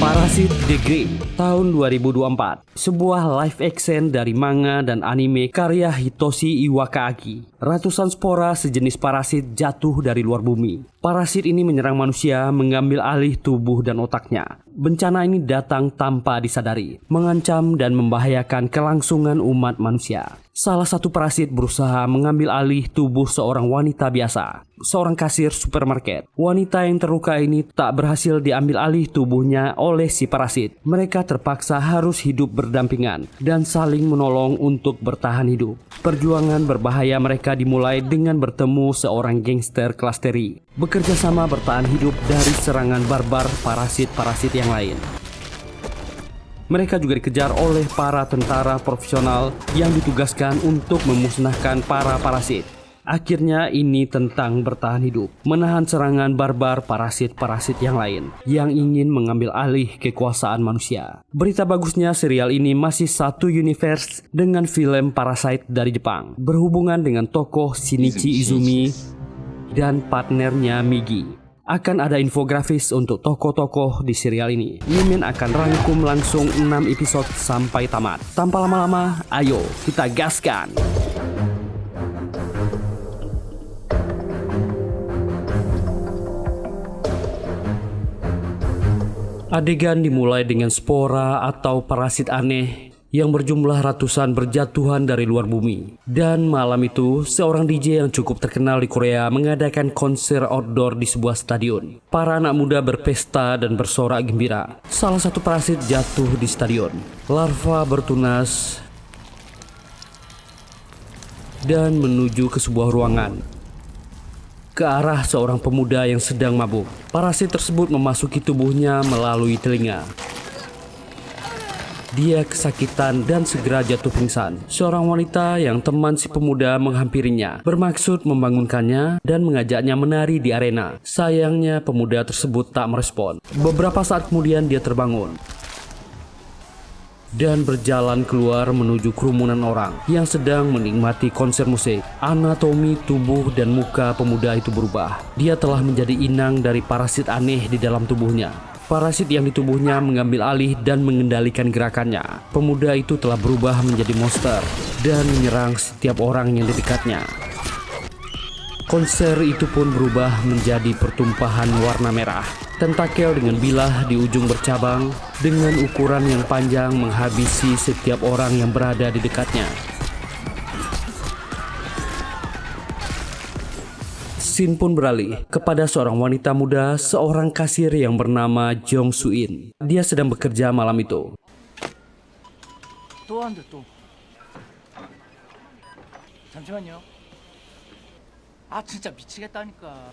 Parasit The Grey tahun 2024, sebuah live action dari manga dan anime karya Hitoshi Iwakaaki. Ratusan spora sejenis parasit jatuh dari luar bumi. Parasit ini menyerang manusia, mengambil alih tubuh dan otaknya. Bencana ini datang tanpa disadari, mengancam dan membahayakan kelangsungan umat manusia. Salah satu parasit berusaha mengambil alih tubuh seorang wanita biasa, seorang kasir supermarket. Wanita yang terluka ini tak berhasil diambil alih tubuhnya oleh si parasit. Mereka terpaksa harus hidup berdampingan dan saling menolong untuk bertahan hidup. Perjuangan berbahaya mereka dimulai dengan bertemu seorang gangster kelas teri, bekerja sama bertahan hidup dari serangan barbar parasit-parasit yang lain. Mereka juga dikejar oleh para tentara profesional yang ditugaskan untuk memusnahkan para parasit. Akhirnya ini tentang bertahan hidup, menahan serangan barbar parasit-parasit yang lain yang ingin mengambil alih kekuasaan manusia. Berita bagusnya, serial ini masih satu universe dengan film Parasite dari Jepang, berhubungan dengan tokoh Shinichi Izumi dan partnernya Migi. Akan ada infografis untuk tokoh-tokoh di serial ini. Mimin akan rangkum langsung 6 episode sampai tamat. Tanpa lama-lama, ayo kita gaskan! Adegan dimulai dengan spora atau parasit aneh yang berjumlah ratusan berjatuhan dari luar bumi. Dan malam itu, seorang DJ yang cukup terkenal di Korea mengadakan konser outdoor di sebuah stadion. Para anak muda berpesta dan bersorak gembira. Salah satu parasit jatuh di stadion. Larva bertunas dan menuju ke sebuah ruangan, ke arah seorang pemuda yang sedang mabuk. Parasit tersebut memasuki tubuhnya melalui telinga. Dia kesakitan dan segera jatuh pingsan. Seorang wanita yang teman si pemuda menghampirinya, bermaksud membangunkannya dan mengajaknya menari di arena. Sayangnya pemuda tersebut tak merespon. Beberapa saat kemudian dia terbangun dan berjalan keluar menuju kerumunan orang yang sedang menikmati konser musik. Anatomi tubuh dan muka pemuda itu berubah. Dia telah menjadi inang dari parasit aneh di dalam tubuhnya. Parasit yang di tubuhnya mengambil alih dan mengendalikan gerakannya. Pemuda itu telah berubah menjadi monster dan menyerang setiap orang yang di dekatnya. Konser itu pun berubah menjadi pertumpahan warna merah. Tentakel dengan bilah di ujung bercabang dengan ukuran yang panjang menghabisi setiap orang yang berada di dekatnya. Scene pun beralih kepada seorang wanita muda, seorang kasir yang bernama Jong Soo-in. Dia sedang bekerja malam itu. 잠시만요. 아 진짜 미치겠다니까.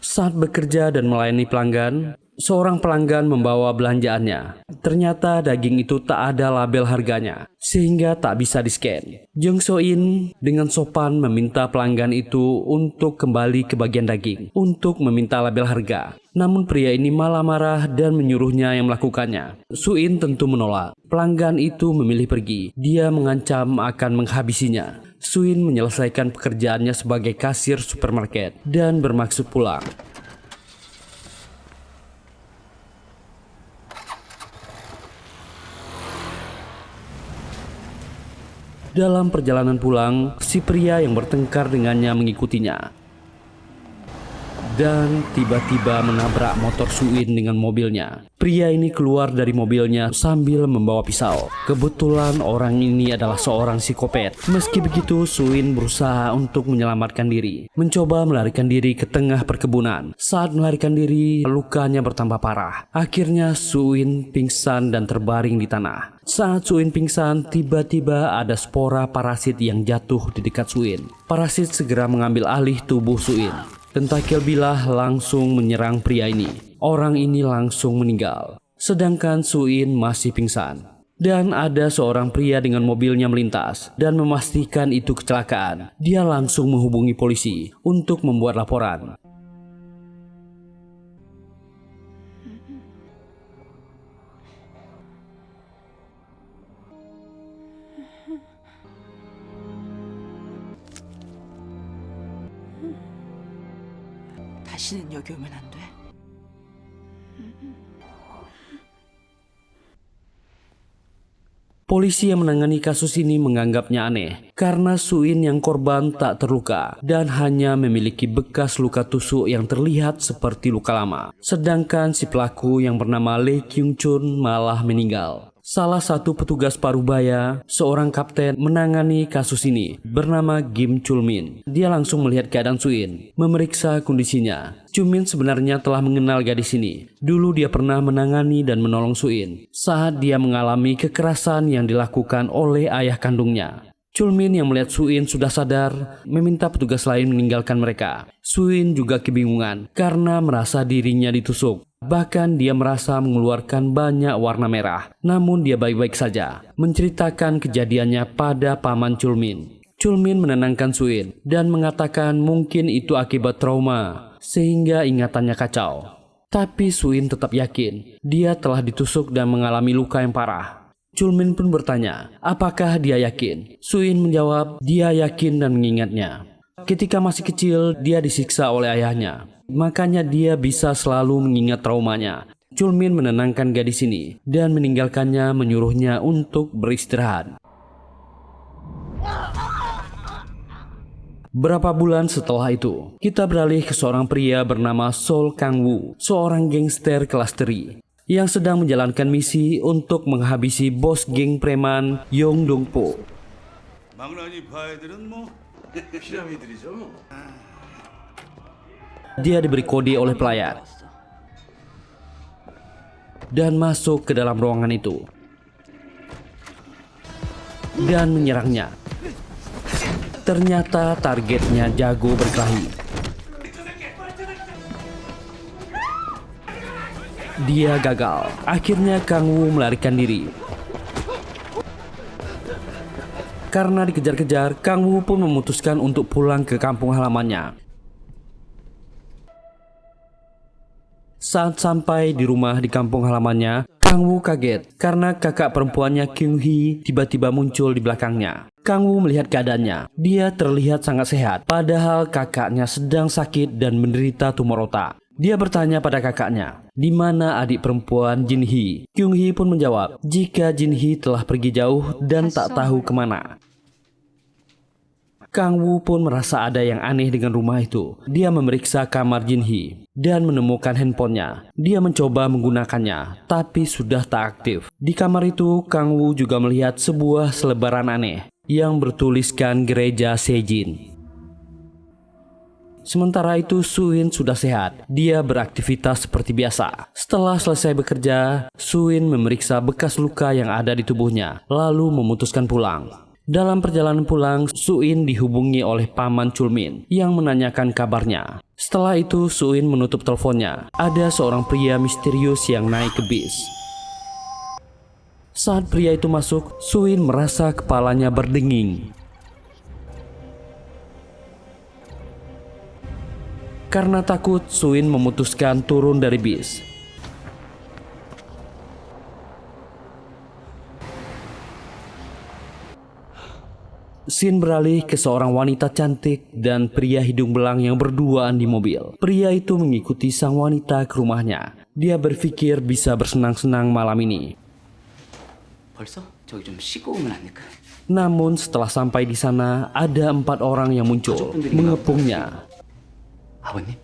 Saat bekerja dan melayani pelanggan, seorang pelanggan membawa belanjaannya. Ternyata daging itu tak ada label harganya, sehingga tak bisa di-scan. Jong Soo-in dengan sopan meminta pelanggan itu untuk kembali ke bagian daging, untuk meminta label harga. Namun pria ini malah marah dan menyuruhnya yang melakukannya. Soo-in tentu menolak. Pelanggan itu memilih pergi. Dia mengancam akan menghabisinya. Soo-in menyelesaikan pekerjaannya sebagai kasir supermarket dan bermaksud pulang. Dalam perjalanan pulang, si pria yang bertengkar dengannya mengikutinya dan tiba-tiba menabrak motor Soo-in dengan mobilnya. Pria ini keluar dari mobilnya sambil membawa pisau. Kebetulan orang ini adalah seorang psikopat. Meski begitu, Soo-in berusaha untuk menyelamatkan diri, mencoba melarikan diri ke tengah perkebunan. Saat melarikan diri, lukanya bertambah parah. Akhirnya Soo-in pingsan dan terbaring di tanah. Saat Soo-in pingsan, tiba-tiba ada spora parasit yang jatuh di dekat Soo-in. Parasit segera mengambil alih tubuh Soo-in. Tentakel bilah langsung menyerang pria ini. Orang ini langsung meninggal, sedangkan Soo-in masih pingsan. Dan ada seorang pria dengan mobilnya melintas dan memastikan itu kecelakaan. Dia langsung menghubungi polisi untuk membuat laporan. 다시는 여기 오면 안 돼. Polisi yang menangani kasus ini menganggapnya aneh karena Suin yang korban tak terluka dan hanya memiliki bekas luka tusuk yang terlihat seperti luka lama. Sedangkan si pelaku yang bernama Lee Kyung Chun malah meninggal. Salah satu petugas parubaya, seorang kapten menangani kasus ini, bernama Kim Chulmin. Dia langsung melihat keadaan Suin, memeriksa kondisinya. Chulmin sebenarnya telah mengenal gadis ini. Dulu dia pernah menangani dan menolong Suin saat dia mengalami kekerasan yang dilakukan oleh ayah kandungnya. Chulmin yang melihat Suin sudah sadar, meminta petugas lain meninggalkan mereka. Suin juga kebingungan karena merasa dirinya ditusuk. Bahkan dia merasa mengeluarkan banyak warna merah. Namun dia baik-baik saja, menceritakan kejadiannya pada paman Chulmin. Chulmin menenangkan Suin dan mengatakan mungkin itu akibat trauma, sehingga ingatannya kacau. Tapi Suin tetap yakin, dia telah ditusuk dan mengalami luka yang parah. Chulmin pun bertanya, apakah dia yakin? Suin menjawab, dia yakin dan mengingatnya. Ketika masih kecil, dia disiksa oleh ayahnya. Makanya dia bisa selalu mengingat traumanya. Chulmin menenangkan gadis ini dan meninggalkannya, menyuruhnya untuk beristirahat. Berapa bulan setelah itu, kita beralih ke seorang pria bernama Sol Kang-woo, seorang gangster kelas teri yang sedang menjalankan misi untuk menghabisi bos geng preman Yong Dong-po. 망나니 바애들은 뭐 피라미드리죠 뭐. Dia diberi kode oleh pelayan dan masuk ke dalam ruangan itu dan menyerangnya. Ternyata targetnya jago berkelahi. Dia gagal. Akhirnya Kang Woo melarikan diri. Karena dikejar-kejar, Kang Woo pun memutuskan untuk pulang ke kampung halamannya. Saat sampai di rumah di kampung halamannya, Kang Woo kaget karena kakak perempuannya Kyung Hee tiba-tiba muncul di belakangnya. Kang Woo melihat keadaannya. Dia terlihat sangat sehat, padahal kakaknya sedang sakit dan menderita tumor otak. Dia bertanya pada kakaknya, di mana adik perempuan Jin Hee? Kyung Hee pun menjawab, jika Jin Hee telah pergi jauh dan tak tahu kemana. Kang Woo pun merasa ada yang aneh dengan rumah itu. Dia memeriksa kamar Jin Hee dan menemukan handphonenya. Dia mencoba menggunakannya, tapi sudah tak aktif. Di kamar itu, Kang Woo juga melihat sebuah selebaran aneh yang bertuliskan Gereja Sejin. Sementara itu, Suin sudah sehat. Dia beraktivitas seperti biasa. Setelah selesai bekerja, Suin memeriksa bekas luka yang ada di tubuhnya, lalu memutuskan pulang. Dalam perjalanan pulang, Suin dihubungi oleh paman Chulmin yang menanyakan kabarnya. Setelah itu, Suin menutup teleponnya. Ada seorang pria misterius yang naik ke bis. Saat pria itu masuk, Suin merasa kepalanya berdenging. Karena takut, Suin memutuskan turun dari bis. Scene beralih ke seorang wanita cantik dan pria hidung belang yang berduaan di mobil. Pria itu mengikuti sang wanita ke rumahnya. Dia berpikir bisa bersenang-senang malam ini. 벌써? 저기 좀 씻고 오면 안 될까? Namun setelah sampai di sana, ada 4 orang yang muncul, mengepungnya. 아버님?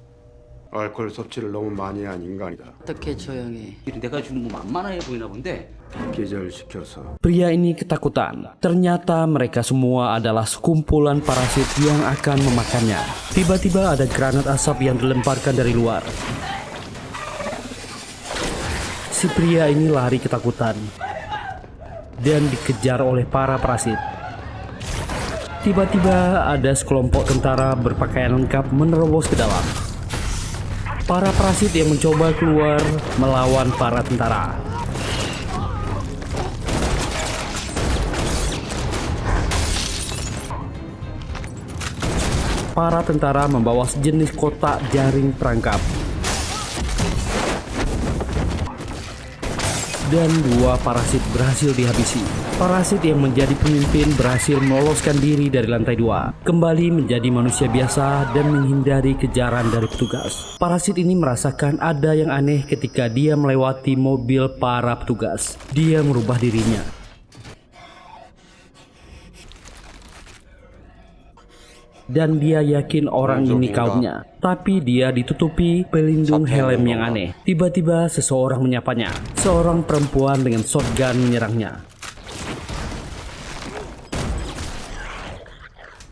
알코올 섭취를 너무 많이 한 인간이다. 어떻게 저 형이 내가 좀 뭐 만만해 보이나 본데 기절시켜서 Pria ini ketakutan. Ternyata mereka semua adalah sekumpulan parasit yang akan memakannya. Tiba-tiba ada granat asap yang dilemparkan dari luar. Si pria ini lari ketakutan dan dikejar oleh para parasit. Tiba-tiba ada sekelompok tentara berpakaian lengkap menerobos ke dalam. Para parasit yang mencoba keluar melawan para tentara. Para tentara membawa sejenis kotak jaring perangkap. dan 2 parasit berhasil dihabisi. Parasit yang menjadi pemimpin berhasil meloloskan diri dari lantai 2, kembali menjadi manusia biasa dan menghindari kejaran dari petugas. Parasit ini merasakan ada yang aneh ketika dia melewati mobil para petugas. Dia merubah dirinya. Dan dia yakin orang ini kaumnya. Tapi dia ditutupi pelindung helm yang aneh. Tiba-tiba seseorang menyapanya. Seorang perempuan dengan shotgun menyerangnya.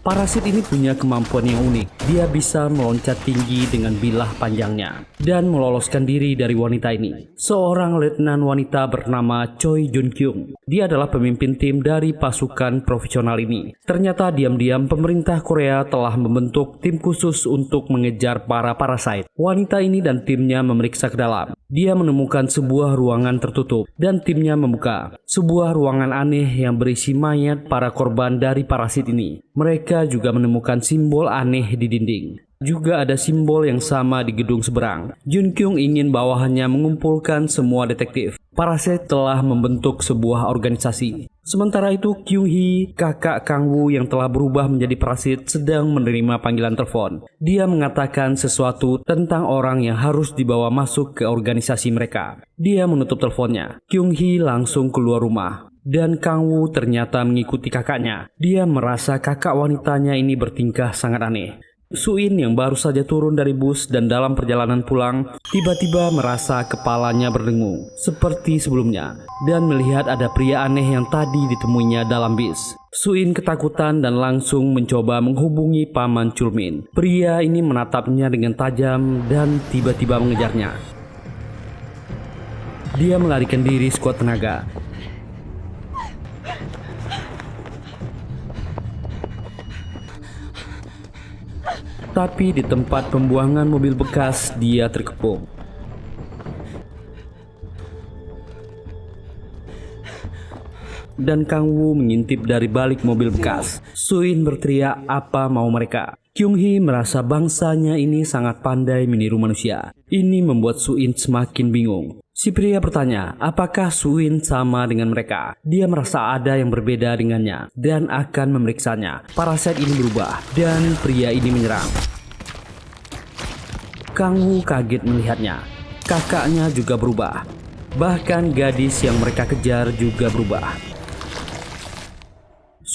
Parasit ini punya kemampuan yang unik. Dia bisa meloncat tinggi dengan bilah panjangnya dan meloloskan diri dari wanita ini. Seorang letnan wanita bernama Choi Jun Kyung. Dia adalah pemimpin tim dari pasukan profesional ini. Ternyata diam-diam pemerintah Korea telah membentuk tim khusus untuk mengejar para parasit. Wanita ini dan timnya memeriksa ke dalam. Dia menemukan sebuah ruangan tertutup dan timnya membuka sebuah ruangan aneh yang berisi mayat para korban dari parasit ini. Mereka juga menemukan simbol aneh di dinding. Juga ada simbol yang sama di gedung seberang. Jun Kyung ingin bawahannya mengumpulkan semua detektif. Parasit telah membentuk sebuah organisasi. Sementara itu Kyung Hee, kakak Kang Woo yang telah berubah menjadi parasit, sedang menerima panggilan telepon. Dia mengatakan sesuatu tentang orang yang harus dibawa masuk ke organisasi mereka. Dia menutup teleponnya. Kyung Hee langsung keluar rumah. Dan Kang Woo ternyata mengikuti kakaknya. Dia merasa kakak wanitanya ini bertingkah sangat aneh. Suin yang baru saja turun dari bus dan dalam perjalanan pulang tiba-tiba merasa kepalanya berdengung seperti sebelumnya dan melihat ada pria aneh yang tadi ditemuinya dalam bis. Suin ketakutan dan langsung mencoba menghubungi Paman Chulmin. Pria ini menatapnya dengan tajam dan tiba-tiba mengejarnya. Dia melarikan diri sekuat tenaga. Tapi di tempat pembuangan mobil bekas, dia terkepung. Dan Kang Woo mengintip dari balik mobil bekas. Suin berteriak, apa mau mereka? Kyung Hee merasa bangsanya ini sangat pandai meniru manusia. Ini membuat Suin semakin bingung. Si pria bertanya, apakah Suin sama dengan mereka? Dia merasa ada yang berbeda dengannya dan akan memeriksanya. Parasit ini berubah dan pria ini menyerang. Kang Woo kaget melihatnya. Kakaknya juga berubah. Bahkan gadis yang mereka kejar juga berubah.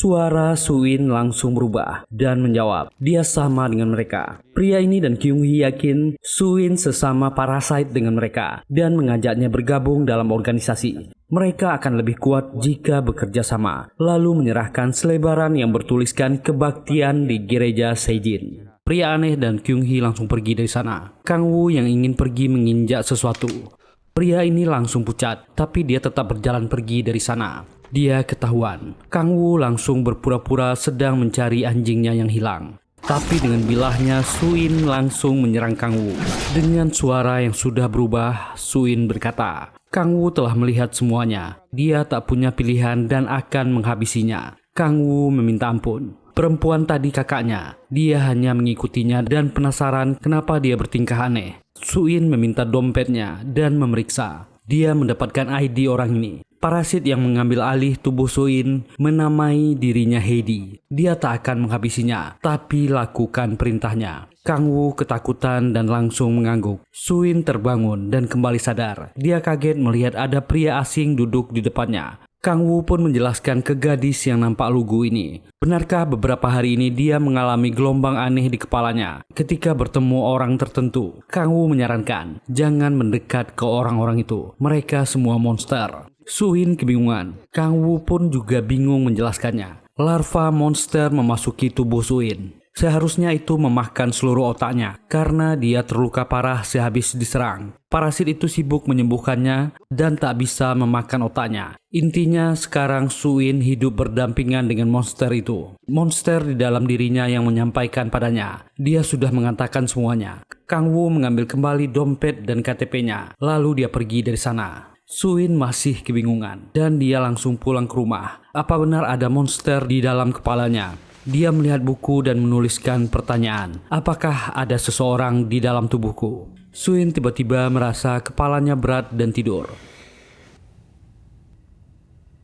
Suara Suin langsung berubah dan menjawab, dia sama dengan mereka. Pria ini dan Kyung Hee yakin Suin sesama parasit dengan mereka dan mengajaknya bergabung dalam organisasi. Mereka akan lebih kuat jika bekerja sama. Lalu menyerahkan selebaran yang bertuliskan kebaktian di gereja Seijin. Pria aneh dan Kyung Hee langsung pergi dari sana. Kang Woo yang ingin pergi menginjak sesuatu. Pria ini langsung pucat, tapi dia tetap berjalan pergi dari sana. Dia ketahuan. Kang Woo langsung berpura-pura sedang mencari anjingnya yang hilang. Tapi dengan bilahnya, Suin langsung menyerang Kang Woo. Dengan suara yang sudah berubah, Suin berkata, Kang Woo telah melihat semuanya. Dia tak punya pilihan dan akan menghabisinya. Kang Woo meminta ampun. Perempuan tadi kakaknya. Dia hanya mengikutinya dan penasaran kenapa dia bertingkah aneh. Suin meminta dompetnya dan memeriksa. Dia mendapatkan ID orang ini. Parasit yang mengambil alih tubuh Suin menamai dirinya Heidi. Dia tak akan menghabisinya, tapi lakukan perintahnya. Kang Woo ketakutan dan langsung mengangguk. Suin terbangun dan kembali sadar. Dia kaget melihat ada pria asing duduk di depannya. Kang Woo pun menjelaskan ke gadis yang nampak lugu ini. Benarkah beberapa hari ini dia mengalami gelombang aneh di kepalanya ketika bertemu orang tertentu? Kang Woo menyarankan, jangan mendekat ke orang-orang itu. Mereka semua monster. Suin kebingungan. Kang Woo pun juga bingung menjelaskannya. Larva monster memasuki tubuh Suin. Seharusnya itu memakan seluruh otaknya karena dia terluka parah sehabis diserang. Parasit itu sibuk menyembuhkannya dan tak bisa memakan otaknya. Intinya sekarang Suin hidup berdampingan dengan monster itu. Monster di dalam dirinya yang menyampaikan padanya. Dia sudah mengatakan semuanya. Kang Woo mengambil kembali dompet dan KTP-nya. Lalu dia pergi dari sana. Suin masih kebingungan dan dia langsung pulang ke rumah. Apa benar ada monster di dalam kepalanya? Dia melihat buku dan menuliskan pertanyaan. Apakah ada seseorang di dalam tubuhku? Suin tiba-tiba merasa kepalanya berat dan tidur.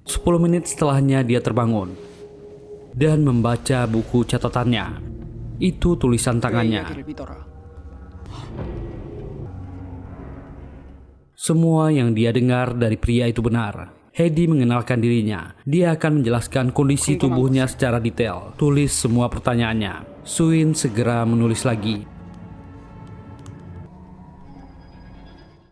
10 menit setelahnya dia terbangun dan membaca buku catatannya. Itu tulisan tangannya. Semua yang dia dengar dari pria itu benar. Hedi mengenalkan dirinya. Dia akan menjelaskan kondisi tubuhnya secara detail. Tulis semua pertanyaannya. Suin segera menulis lagi.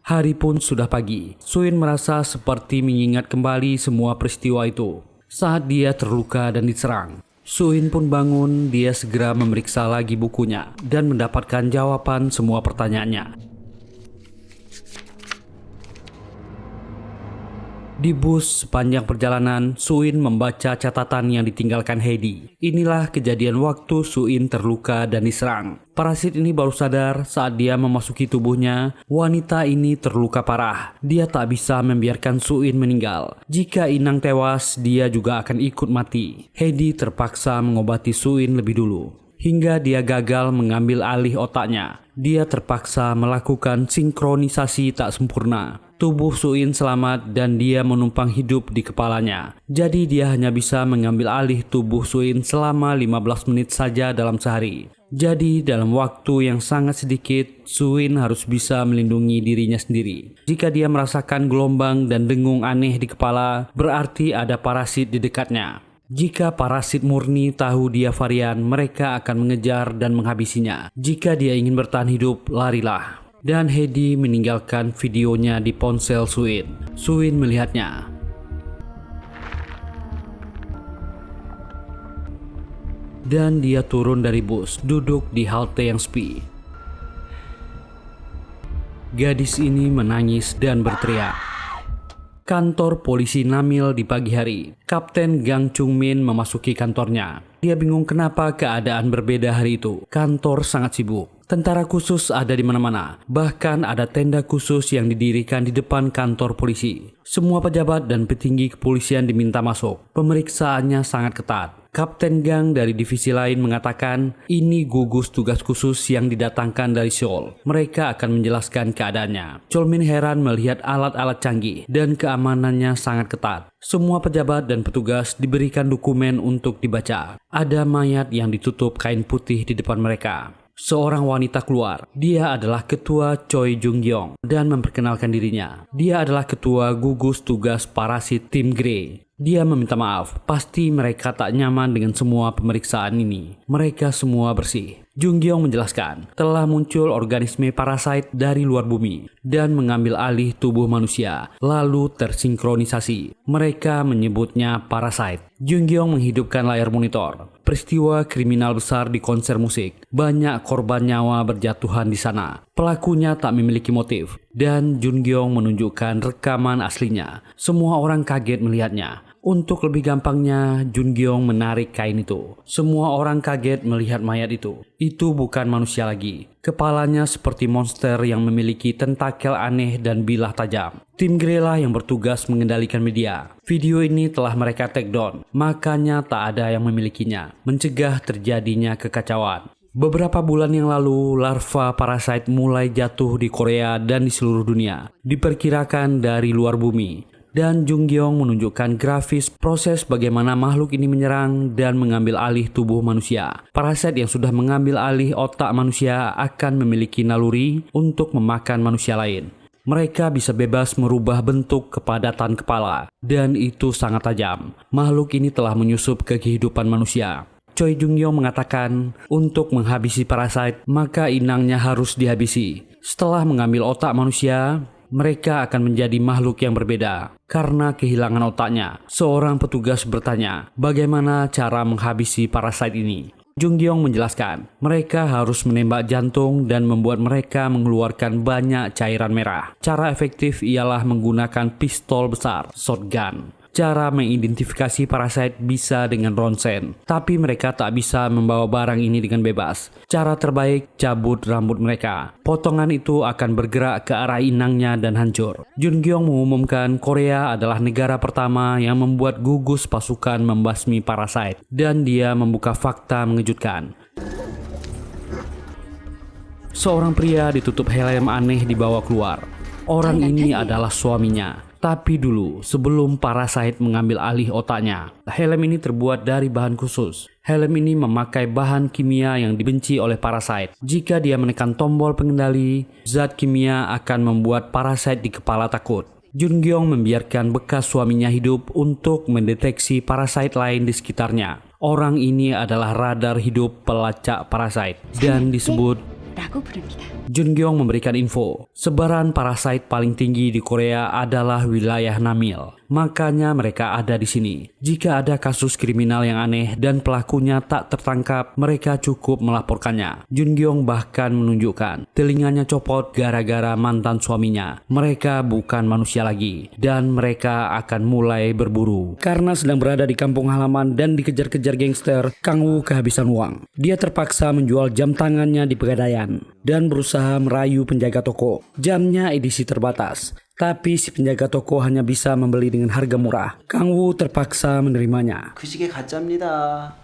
Hari pun sudah pagi. Suin merasa seperti mengingat kembali semua peristiwa itu saat dia terluka dan diserang. Suin pun bangun. Dia segera memeriksa lagi bukunya dan mendapatkan jawaban semua pertanyaannya. Di bus sepanjang perjalanan, Suin membaca catatan yang ditinggalkan Hedi. Inilah kejadian waktu Suin terluka dan diserang. Parasit ini baru sadar saat dia memasuki tubuhnya. Wanita ini terluka parah. Dia tak bisa membiarkan Suin meninggal. Jika Inang tewas, dia juga akan ikut mati. Hedi terpaksa mengobati Suin lebih dulu. Hingga dia gagal mengambil alih otaknya. Dia terpaksa melakukan sinkronisasi tak sempurna. Tubuh Suin selamat dan dia menumpang hidup di kepalanya. Jadi dia hanya bisa mengambil alih tubuh Suin selama 15 menit saja dalam sehari. Jadi dalam waktu yang sangat sedikit, Suin harus bisa melindungi dirinya sendiri. Jika dia merasakan gelombang dan dengung aneh di kepala, berarti ada parasit di dekatnya. Jika parasit murni tahu dia varian, mereka akan mengejar dan menghabisinya. Jika dia ingin bertahan hidup, larilah. Dan Hedi meninggalkan videonya di ponsel Suin. Suin melihatnya. Dan dia turun dari bus, duduk di halte yang sepi. Gadis ini menangis dan berteriak. Kantor polisi Namil di pagi hari. Kapten Gang Chung Min memasuki kantornya. Dia bingung kenapa keadaan berbeda hari itu. Kantor sangat sibuk. Tentara khusus ada di mana-mana. Bahkan ada tenda khusus yang didirikan di depan kantor polisi. Semua pejabat dan petinggi kepolisian diminta masuk. Pemeriksaannya sangat ketat. Kapten Gang dari divisi lain mengatakan ini gugus tugas khusus yang didatangkan dari Seoul. Mereka akan menjelaskan keadaannya. Chol-min heran melihat alat-alat canggih dan keamanannya sangat ketat. Semua pejabat dan petugas diberikan dokumen untuk dibaca. Ada mayat yang ditutup kain putih di depan mereka. Seorang wanita keluar. Dia adalah ketua Choi Jung-gyong dan memperkenalkan dirinya. Dia adalah ketua gugus tugas parasit tim Grey. Dia meminta maaf. Pasti mereka tak nyaman dengan semua pemeriksaan ini. Mereka semua bersih. Jung-gyong menjelaskan, telah muncul organisme parasit dari luar bumi dan mengambil alih tubuh manusia, lalu tersinkronisasi. Mereka menyebutnya parasit. Jung-gyong menghidupkan layar monitor. Peristiwa kriminal besar di konser musik. Banyak korban nyawa berjatuhan di sana. Pelakunya tak memiliki motif. Dan Jung-gyong menunjukkan rekaman aslinya. Semua orang kaget melihatnya. Untuk lebih gampangnya, Jung-gyong menarik kain itu. Semua orang kaget melihat mayat itu. Itu bukan manusia lagi. Kepalanya seperti monster yang memiliki tentakel aneh dan bilah tajam. Tim Grey lah yang bertugas mengendalikan media. Video ini telah mereka take down, makanya tak ada yang memilikinya, mencegah terjadinya kekacauan. Beberapa bulan yang lalu, larva parasit mulai jatuh di Korea dan di seluruh dunia. Diperkirakan dari luar bumi. Dan Jung-gyong menunjukkan grafis proses bagaimana makhluk ini menyerang dan mengambil alih tubuh manusia. Parasit yang sudah mengambil alih otak manusia akan memiliki naluri untuk memakan manusia lain. Mereka bisa bebas merubah bentuk kepadatan kepala, dan itu sangat tajam. Makhluk ini telah menyusup ke kehidupan manusia. Choi Jung-gyong mengatakan, untuk menghabisi parasit, maka inangnya harus dihabisi. Setelah mengambil otak manusia, mereka akan menjadi makhluk yang berbeda karena kehilangan otaknya. Seorang petugas bertanya, bagaimana cara menghabisi parasit ini? Jung-gyong menjelaskan, mereka harus menembak jantung dan membuat mereka mengeluarkan banyak cairan merah. Cara efektif ialah menggunakan pistol besar, shotgun. Cara mengidentifikasi parasit bisa dengan ronsen, tapi mereka tak bisa membawa barang ini dengan bebas. Cara terbaik, cabut rambut mereka. Potongan itu akan bergerak ke arah inangnya dan hancur. Jung-gyong mengumumkan Korea adalah negara pertama yang membuat gugus pasukan membasmi parasit, dan dia membuka fakta mengejutkan. Seorang pria ditutup helm aneh dibawa keluar. Orang ini adalah suaminya. Tapi dulu, sebelum Parasite mengambil alih otaknya, helm ini terbuat dari bahan khusus. Helm ini memakai bahan kimia yang dibenci oleh Parasite. Jika dia menekan tombol pengendali, zat kimia akan membuat Parasite di kepala takut. Jun Gyong membiarkan bekas suaminya hidup untuk mendeteksi Parasite lain di sekitarnya. Orang ini adalah radar hidup pelacak Parasite dan disebut 라고 부릅니다. Jun Gyong memberikan info, sebaran Parasite paling tinggi di Korea adalah wilayah Namil. Makanya mereka ada di sini. Jika ada kasus kriminal yang aneh dan pelakunya tak tertangkap, mereka cukup melaporkannya. Jun Gyong bahkan menunjukkan telinganya copot gara-gara mantan suaminya. Mereka bukan manusia lagi dan mereka akan mulai berburu. Karena sedang berada di kampung halaman dan dikejar-kejar gangster, Kang Woo kehabisan uang. Dia terpaksa menjual jam tangannya di Pegadaian dan berusaha merayu penjaga toko. Jamnya edisi terbatas. Tapi si penjaga toko hanya bisa membeli dengan harga murah. Kang Woo terpaksa menerimanya. 그 시계 가짜입니다.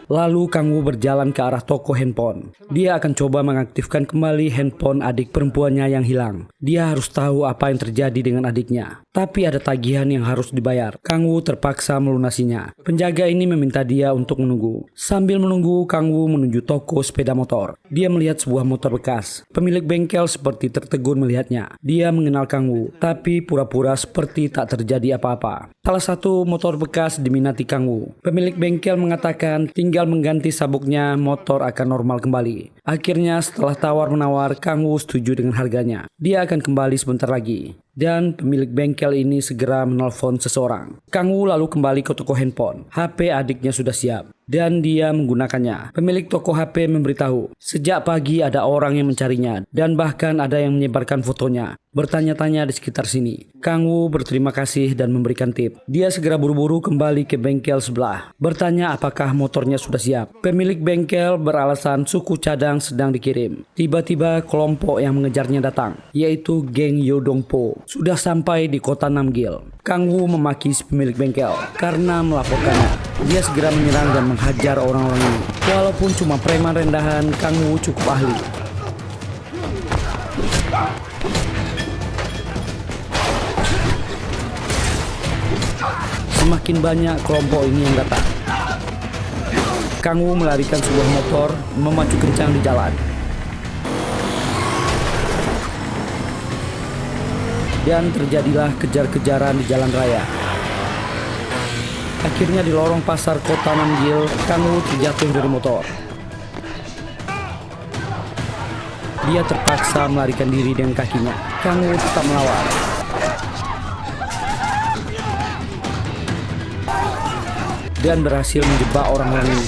Lalu Kang Woo berjalan ke arah toko handphone. Dia akan coba mengaktifkan kembali handphone adik perempuannya yang hilang. Dia harus tahu apa yang terjadi dengan adiknya. Tapi ada tagihan yang harus dibayar. Kang Woo terpaksa melunasinya. Penjaga ini meminta dia untuk menunggu. Sambil menunggu, Kang Woo menuju toko sepeda motor. Dia melihat sebuah motor bekas. Pemilik bengkel seperti tertegun melihatnya. Dia mengenal Kang Woo, tapi pura-pura seperti tak terjadi apa-apa. Salah satu motor bekas diminati Kang Woo. Pemilik bengkel mengatakan tinggal mengganti sabuknya, motor akan normal kembali. Akhirnya setelah tawar-menawar, Kang Woo setuju dengan harganya. Dia akan kembali sebentar lagi. Dan pemilik bengkel ini segera menelpon seseorang. Kang Woo lalu kembali ke toko handphone. HP adiknya sudah siap dan dia menggunakannya. Pemilik toko HP memberitahu, sejak pagi ada orang yang mencarinya dan bahkan ada yang menyebarkan fotonya. Bertanya-tanya di sekitar sini. Kang Woo berterima kasih dan memberikan tip. Dia segera buru-buru kembali ke bengkel sebelah. Bertanya apakah motornya sudah siap. Pemilik bengkel beralasan suku cadang sedang dikirim. Tiba-tiba kelompok yang mengejarnya datang, yaitu geng Yodongpo. Sudah sampai di kota Namgil. Kang Woo memaki si pemilik bengkel karena melaporkannya. Dia segera menyerang dan menghajar orang-orang ini. Walaupun cuma preman rendahan, Kang Woo cukup ahli. Semakin banyak kelompok ini yang datang. Kang Woo melarikan sebuah motor, memacu kencang di jalan. Dan terjadilah kejar-kejaran di jalan raya. Akhirnya di lorong pasar kota Namgil, Kang Woo terjatuh dari motor. Dia terpaksa melarikan diri dengan kakinya. Kang Woo tetap melawan. Dan berhasil menjebak orang-orang ini.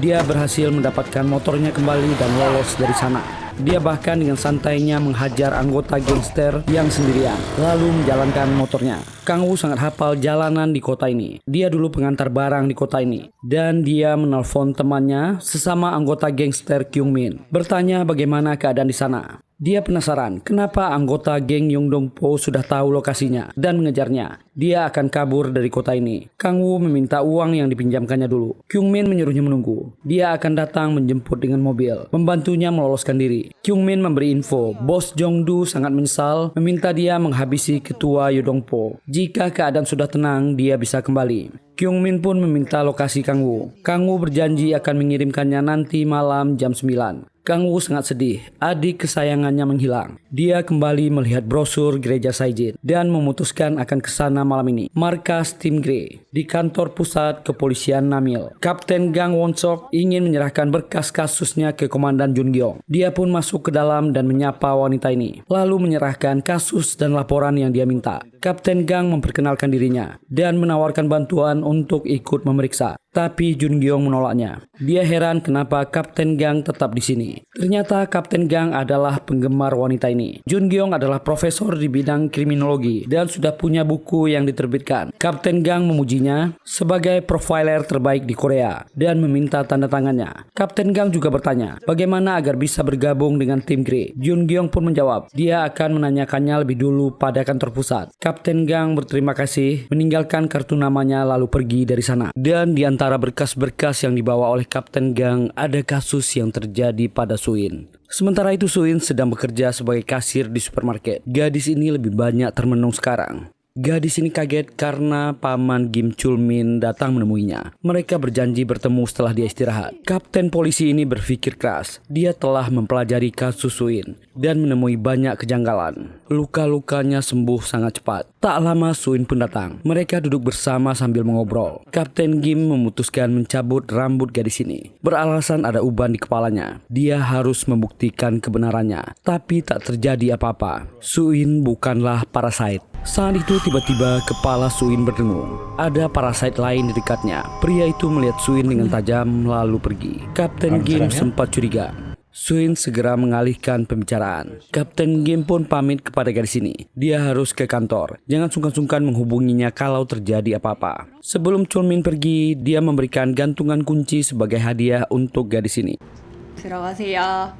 Dia berhasil mendapatkan motornya kembali dan lolos dari sana. Dia bahkan dengan santainya menghajar anggota gangster yang sendirian, lalu menjalankan motornya. Kang Woo sangat hafal jalanan di kota ini. Dia dulu pengantar barang di kota ini. Dan dia menelpon temannya, sesama anggota gangster Kyung Min, bertanya bagaimana keadaan di sana. Dia penasaran kenapa anggota geng Yongdongpo sudah tahu lokasinya dan mengejarnya. Dia akan kabur dari kota ini. Kang Woo meminta uang yang dipinjamkannya dulu. Kyung Min menyuruhnya menunggu. Dia akan datang menjemput dengan mobil, membantunya meloloskan diri. Kyung Min memberi info, bos Jongdu sangat menyesal, meminta dia menghabisi ketua Yodongpo. Jika keadaan sudah tenang, dia bisa kembali. Kyung Min pun meminta lokasi Kang Woo. Kang Woo berjanji akan mengirimkannya nanti malam jam 9. Kang Woo sangat sedih, adik kesayangannya menghilang. Dia kembali melihat brosur gereja Saijin dan memutuskan akan ke sana malam ini. Markas Tim Grey di kantor pusat kepolisian Namil. Kapten Gang Won-sok ingin menyerahkan berkas kasusnya ke Komandan Jun Gyong. Dia pun masuk ke dalam dan menyapa wanita ini, lalu menyerahkan kasus dan laporan yang dia minta. Kapten Gang memperkenalkan dirinya dan menawarkan bantuan untuk ikut memeriksa. Tapi Jun Gyong menolaknya. Dia heran kenapa Kapten Gang tetap di sini. Ternyata Kapten Gang adalah penggemar wanita ini. Jun Gyong adalah profesor di bidang kriminologi dan sudah punya buku yang diterbitkan. Kapten Gang memujinya sebagai profiler terbaik di Korea dan meminta tanda tangannya. Kapten Gang juga bertanya bagaimana agar bisa bergabung dengan tim Grey. Jun Gyong pun menjawab dia akan menanyakannya lebih dulu pada kantor pusat. Kapten Gang berterima kasih, meninggalkan kartu namanya lalu pergi dari sana. Dan di antara berkas-berkas yang dibawa oleh Kapten Gang ada kasus yang terjadi pada Suin. Sementara itu Suin sedang bekerja sebagai kasir di supermarket. Gadis ini lebih banyak termenung sekarang. Gadis ini kaget karena paman Kim Chul Min datang menemuinya. Mereka berjanji bertemu setelah dia istirahat. Kapten polisi ini berpikir keras. Dia telah mempelajari kasus Suin dan menemui banyak kejanggalan. Luka-lukanya sembuh sangat cepat. Tak lama Suin pun datang. Mereka duduk bersama sambil mengobrol. Kapten Kim memutuskan mencabut rambut gadis ini. Beralasan ada uban di kepalanya. Dia harus membuktikan kebenarannya. Tapi tak terjadi apa-apa. Suin bukanlah parasit. Saat itu tiba-tiba kepala Suin berdengung. Ada parasit lain di dekatnya. Pria itu melihat Suin dengan tajam lalu pergi. Kapten Kim sempat curiga. Suin segera mengalihkan pembicaraan. Kapten Kim pun pamit kepada gadis ini. Dia harus ke kantor. Jangan sungkan-sungkan menghubunginya kalau terjadi apa-apa. Sebelum Chul Min pergi, dia memberikan gantungan kunci sebagai hadiah untuk gadis ini. 들어가세요.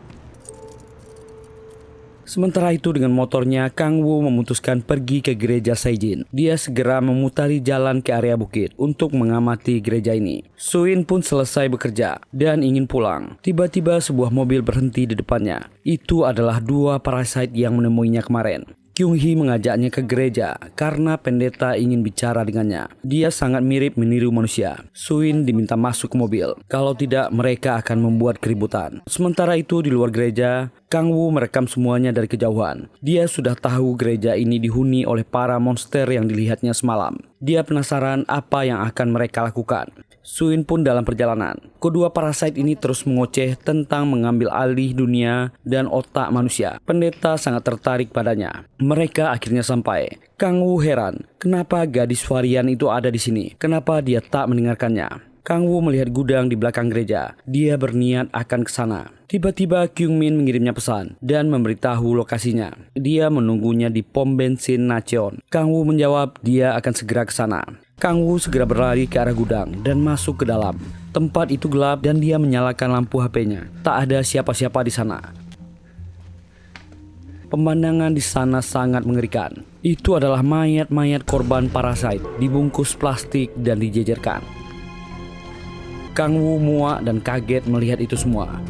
Sementara itu dengan motornya, Kang Woo memutuskan pergi ke gereja Saijin. Dia segera memutari jalan ke area bukit untuk mengamati gereja ini. Suin pun selesai bekerja dan ingin pulang. Tiba-tiba sebuah mobil berhenti di depannya. Itu adalah dua parasit yang menemuinya kemarin. Kyung Hee mengajaknya ke gereja karena pendeta ingin bicara dengannya. Dia sangat mirip meniru manusia. Suin diminta masuk ke mobil. Kalau tidak, mereka akan membuat keributan. Sementara itu di luar gereja, Kang Woo merekam semuanya dari kejauhan. Dia sudah tahu gereja ini dihuni oleh para monster yang dilihatnya semalam. Dia penasaran apa yang akan mereka lakukan. Suin pun dalam perjalanan. Kedua parasit ini terus mengoceh tentang mengambil alih dunia dan otak manusia. Pendeta sangat tertarik padanya. Mereka akhirnya sampai. Kang Woo heran, kenapa gadis varian itu ada di sini? Kenapa dia tak mendengarkannya? Kang Woo melihat gudang di belakang gereja. Dia berniat akan ke sana. Tiba-tiba Kyung Min mengirimnya pesan dan memberitahu lokasinya. Dia menunggunya di pom bensin Nacheon. Kang Woo menjawab dia akan segera ke sana. Kang Woo segera berlari ke arah gudang dan masuk ke dalam. Tempat itu gelap dan dia menyalakan lampu HP-nya. Tak ada siapa-siapa di sana. Pemandangan di sana sangat mengerikan. Itu adalah mayat-mayat korban parasit dibungkus plastik dan dijejerkan. Kang Woo muak dan kaget melihat itu semua.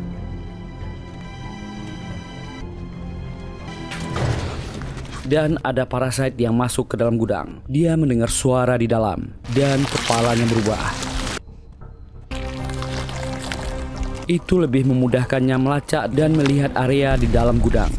Dan ada parasit yang masuk ke dalam gudang. Dia mendengar suara di dalam dan kepalanya berubah. Itu lebih memudahkannya melacak dan melihat area di dalam gudang.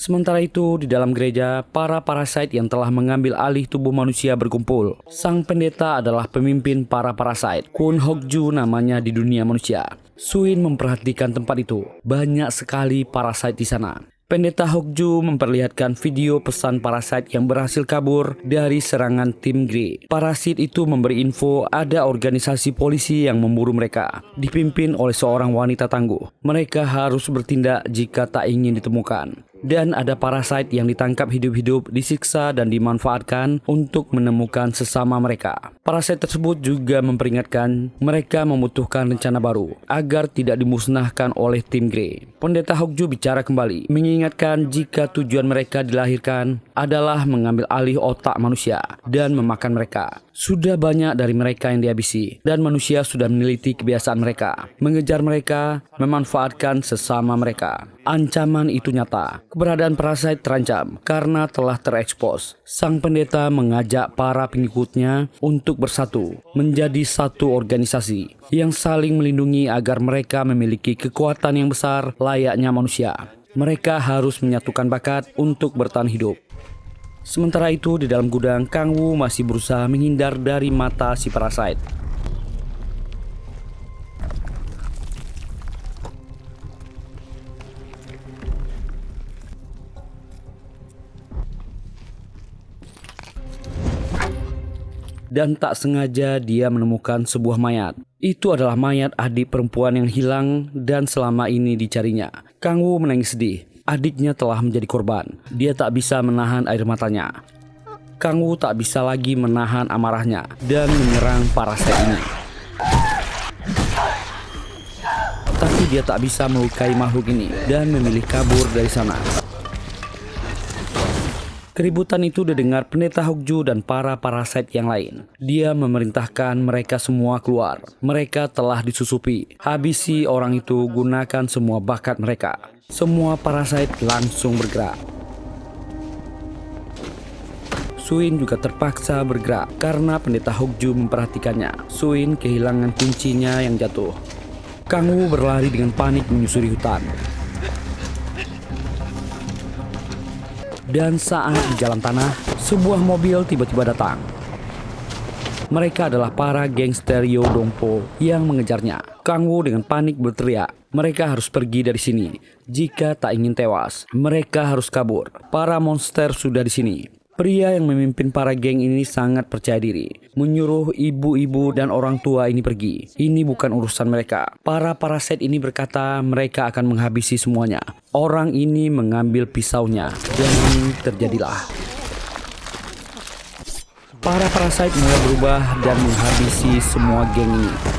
Sementara itu, di dalam gereja, para parasit yang telah mengambil alih tubuh manusia berkumpul. Sang pendeta adalah pemimpin para parasit. Kwon Hokju namanya di dunia manusia. Suin memperhatikan tempat itu. Banyak sekali parasit di sana. Pendeta Hokju memperlihatkan video pesan parasit yang berhasil kabur dari serangan tim Grey. Parasit itu memberi info ada organisasi polisi yang memburu mereka, dipimpin oleh seorang wanita tangguh. Mereka harus bertindak jika tak ingin ditemukan. Dan ada parasit yang ditangkap hidup-hidup, disiksa dan dimanfaatkan untuk menemukan sesama mereka. Parasit tersebut juga memperingatkan mereka membutuhkan rencana baru agar tidak dimusnahkan oleh tim Grey. Pendeta Hokju bicara kembali, mengingatkan jika tujuan mereka dilahirkan adalah mengambil alih otak manusia dan memakan mereka. Sudah banyak dari mereka yang dihabisi dan manusia sudah meneliti kebiasaan mereka, mengejar mereka, memanfaatkan sesama mereka. Ancaman itu nyata. Keberadaan parasit terancam karena telah terekspos. Sang pendeta mengajak para pengikutnya untuk bersatu menjadi satu organisasi yang saling melindungi agar mereka memiliki kekuatan yang besar layaknya manusia. Mereka harus menyatukan bakat untuk bertahan hidup. Sementara itu di dalam gudang, Kang Woo masih berusaha menghindar dari mata si parasit. Dan tak sengaja dia menemukan sebuah mayat. Itu adalah mayat adik perempuan yang hilang dan selama ini dicarinya. Kang Woo menangis sedih. Adiknya telah menjadi korban. Dia tak bisa menahan air matanya. Kang Woo tak bisa lagi menahan amarahnya dan menyerang parasit ini. Tapi dia tak bisa melukai makhluk ini dan memilih kabur dari sana. Keributan itu didengar pendeta Hokju dan para parasit yang lain. Dia memerintahkan mereka semua keluar. Mereka telah disusupi. Habisi orang itu, gunakan semua bakat mereka. Semua parasit langsung bergerak. Suin juga terpaksa bergerak karena pendeta Hokju memperhatikannya. Suin kehilangan kuncinya yang jatuh. Kang Woo berlari dengan panik menyusuri hutan. Dan saat di jalan tanah, sebuah mobil tiba-tiba datang. Mereka adalah para gangster Yodongpo yang mengejarnya. Kang Woo dengan panik berteriak, mereka harus pergi dari sini. Jika tak ingin tewas, mereka harus kabur. Para monster sudah di sini. Pria yang memimpin para geng ini sangat percaya diri, menyuruh ibu-ibu dan orang tua ini pergi. Ini bukan urusan mereka. Para parasit ini berkata mereka akan menghabisi semuanya. Orang ini mengambil pisaunya dan terjadilah. Para parasit mulai berubah dan menghabisi semua geng ini.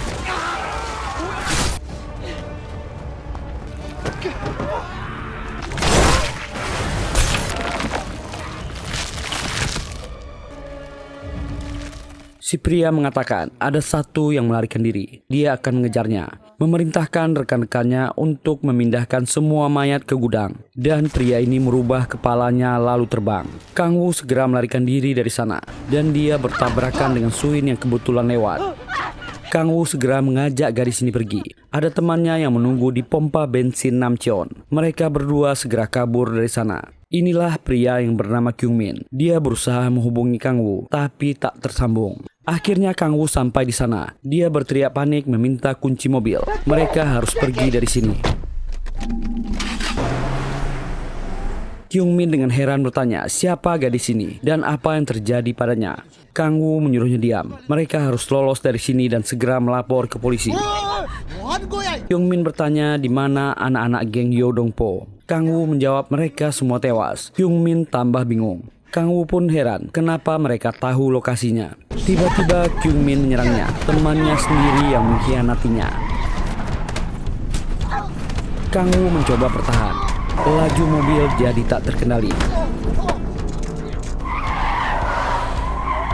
Si pria mengatakan ada satu yang melarikan diri. Dia akan mengejarnya. Memerintahkan rekan-rekannya untuk memindahkan semua mayat ke gudang. Dan pria ini merubah kepalanya lalu terbang. Kang Woo segera melarikan diri dari sana. Dan dia bertabrakan dengan Suin yang kebetulan lewat. Kang Woo segera mengajak gadis ini pergi. Ada temannya yang menunggu di pompa bensin Namcheon. Mereka berdua segera kabur dari sana. Inilah pria yang bernama Kyung Min. Dia berusaha menghubungi Kang Woo, tapi tak tersambung. Akhirnya Kang Woo sampai di sana. Dia berteriak panik meminta kunci mobil. Mereka harus pergi dari sini. Kyung Min dengan heran bertanya, siapa gadis ini dan apa yang terjadi padanya? Kang Woo menyuruhnya diam. Mereka harus lolos dari sini dan segera melapor ke polisi. Kyung Min bertanya di mana anak-anak geng Yodongpo. Kang Woo menjawab mereka semua tewas. Kyung Min tambah bingung. Kang Woo pun heran kenapa mereka tahu lokasinya. Tiba-tiba Kyung Min menyerangnya, temannya sendiri yang mengkhianatinya. Kang Woo mencoba bertahan. Laju mobil jadi tak terkendali.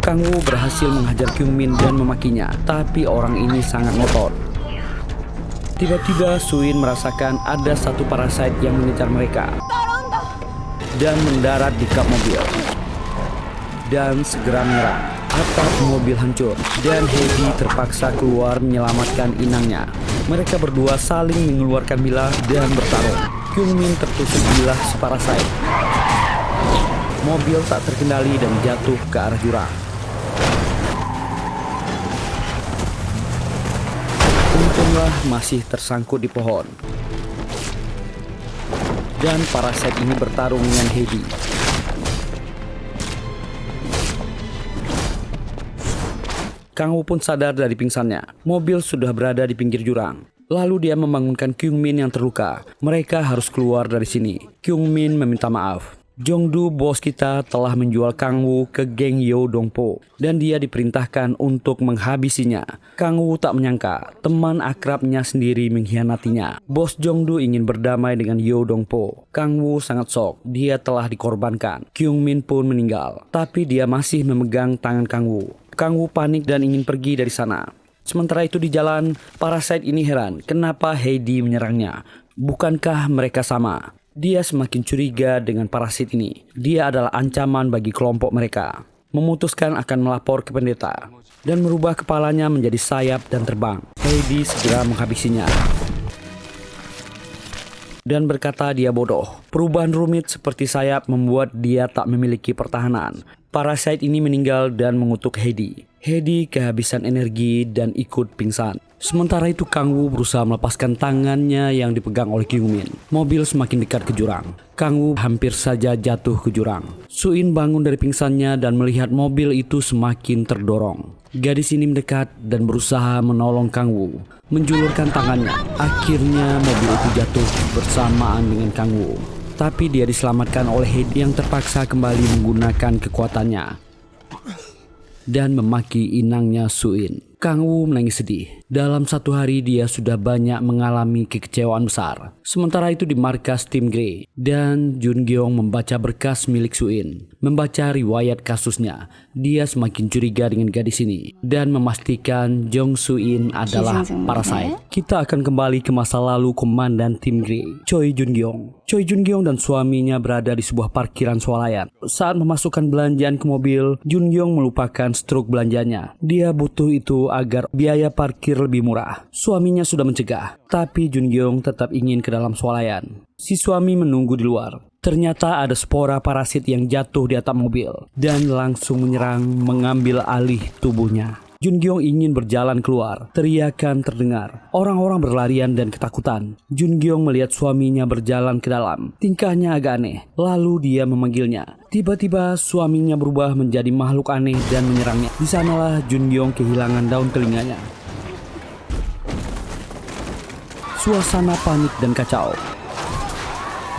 Kang Woo berhasil menghajar Kyung Min dan memakinya, tapi orang ini sangat ngotot. Tiba-tiba Suin merasakan ada satu parasit yang mengejar mereka dan mendarat di kap mobil dan segera menyerang. Atap mobil hancur dan Hedi terpaksa keluar menyelamatkan inangnya. Mereka berdua saling mengeluarkan bilah dan bertarung. Kyung Min tertusuk bilah si parasit. Mobil tak terkendali dan jatuh ke arah jurang. Untunglah masih tersangkut di pohon. Dan parasit ini bertarung dengan Hedi. Kang Woo pun sadar dari pingsannya. Mobil sudah berada di pinggir jurang. Lalu dia membangunkan Kyung Min yang terluka. Mereka harus keluar dari sini. Kyung Min meminta maaf. Jongdu, bos kita, telah menjual Kang Woo ke geng Yodongpo dan dia diperintahkan untuk menghabisinya. Kang Woo tak menyangka teman akrabnya sendiri mengkhianatinya. Bos Jongdu ingin berdamai dengan Yodongpo. Kang Woo sangat shock. Dia telah dikorbankan. Kyung Min pun meninggal, tapi dia masih memegang tangan Kang Woo. Kang Woo panik dan ingin pergi dari sana. Sementara itu di jalan, parasit ini heran kenapa Hedi menyerangnya. Bukankah mereka sama? Dia semakin curiga dengan parasit ini. Dia adalah ancaman bagi kelompok mereka. Memutuskan akan melapor ke pendeta dan merubah kepalanya menjadi sayap dan terbang. Hedi segera menghabisinya dan berkata dia bodoh. Perubahan rumit seperti sayap membuat dia tak memiliki pertahanan. Parasit ini meninggal dan mengutuk Hedi. Hedi kehabisan energi dan ikut pingsan. Sementara itu Kang Woo berusaha melepaskan tangannya yang dipegang oleh Kyung Min. Mobil semakin dekat ke jurang. Kang Woo hampir saja jatuh ke jurang. Suin bangun dari pingsannya dan melihat mobil itu semakin terdorong. Gadis ini mendekat dan berusaha menolong Kang Woo. Menjulurkan tangannya. Akhirnya mobil itu jatuh bersamaan dengan Kang Woo. Tapi dia diselamatkan oleh Hedi yang terpaksa kembali menggunakan kekuatannya. dan memaki inangnya Suin. Kang Woo menangis sedih. Dalam satu hari dia sudah banyak mengalami kekecewaan besar. Sementara itu di markas tim Grey, dan Jun Gyeong membaca berkas milik Suin. Membaca riwayat kasusnya, dia semakin curiga dengan gadis ini dan memastikan Jong Suin adalah parasite. Kita akan kembali ke masa lalu komandan tim Grey, Choi Jun Gyeong. Choi Jun Gyeong dan suaminya berada di sebuah parkiran swalayan. Saat memasukkan belanjaan ke mobil, Jun Gyeong melupakan struk belanjanya. Dia butuh itu agar biaya parkir lebih murah. Suaminya sudah mencegah, tapi Jun Gyeong tetap ingin ke dalam swalayan. Si suami menunggu di luar. Ternyata ada spora parasit yang jatuh di atap mobil dan langsung menyerang, mengambil alih tubuhnya. Jun Gyeong ingin berjalan keluar. Teriakan terdengar. Orang-orang berlarian dan ketakutan. Jun Gyeong melihat suaminya berjalan ke dalam. Tingkahnya agak aneh. Lalu dia memanggilnya. Tiba-tiba suaminya berubah menjadi makhluk aneh dan menyerangnya. Di sanalah Jun Gyeong kehilangan daun telinganya. Suasana panik dan kacau.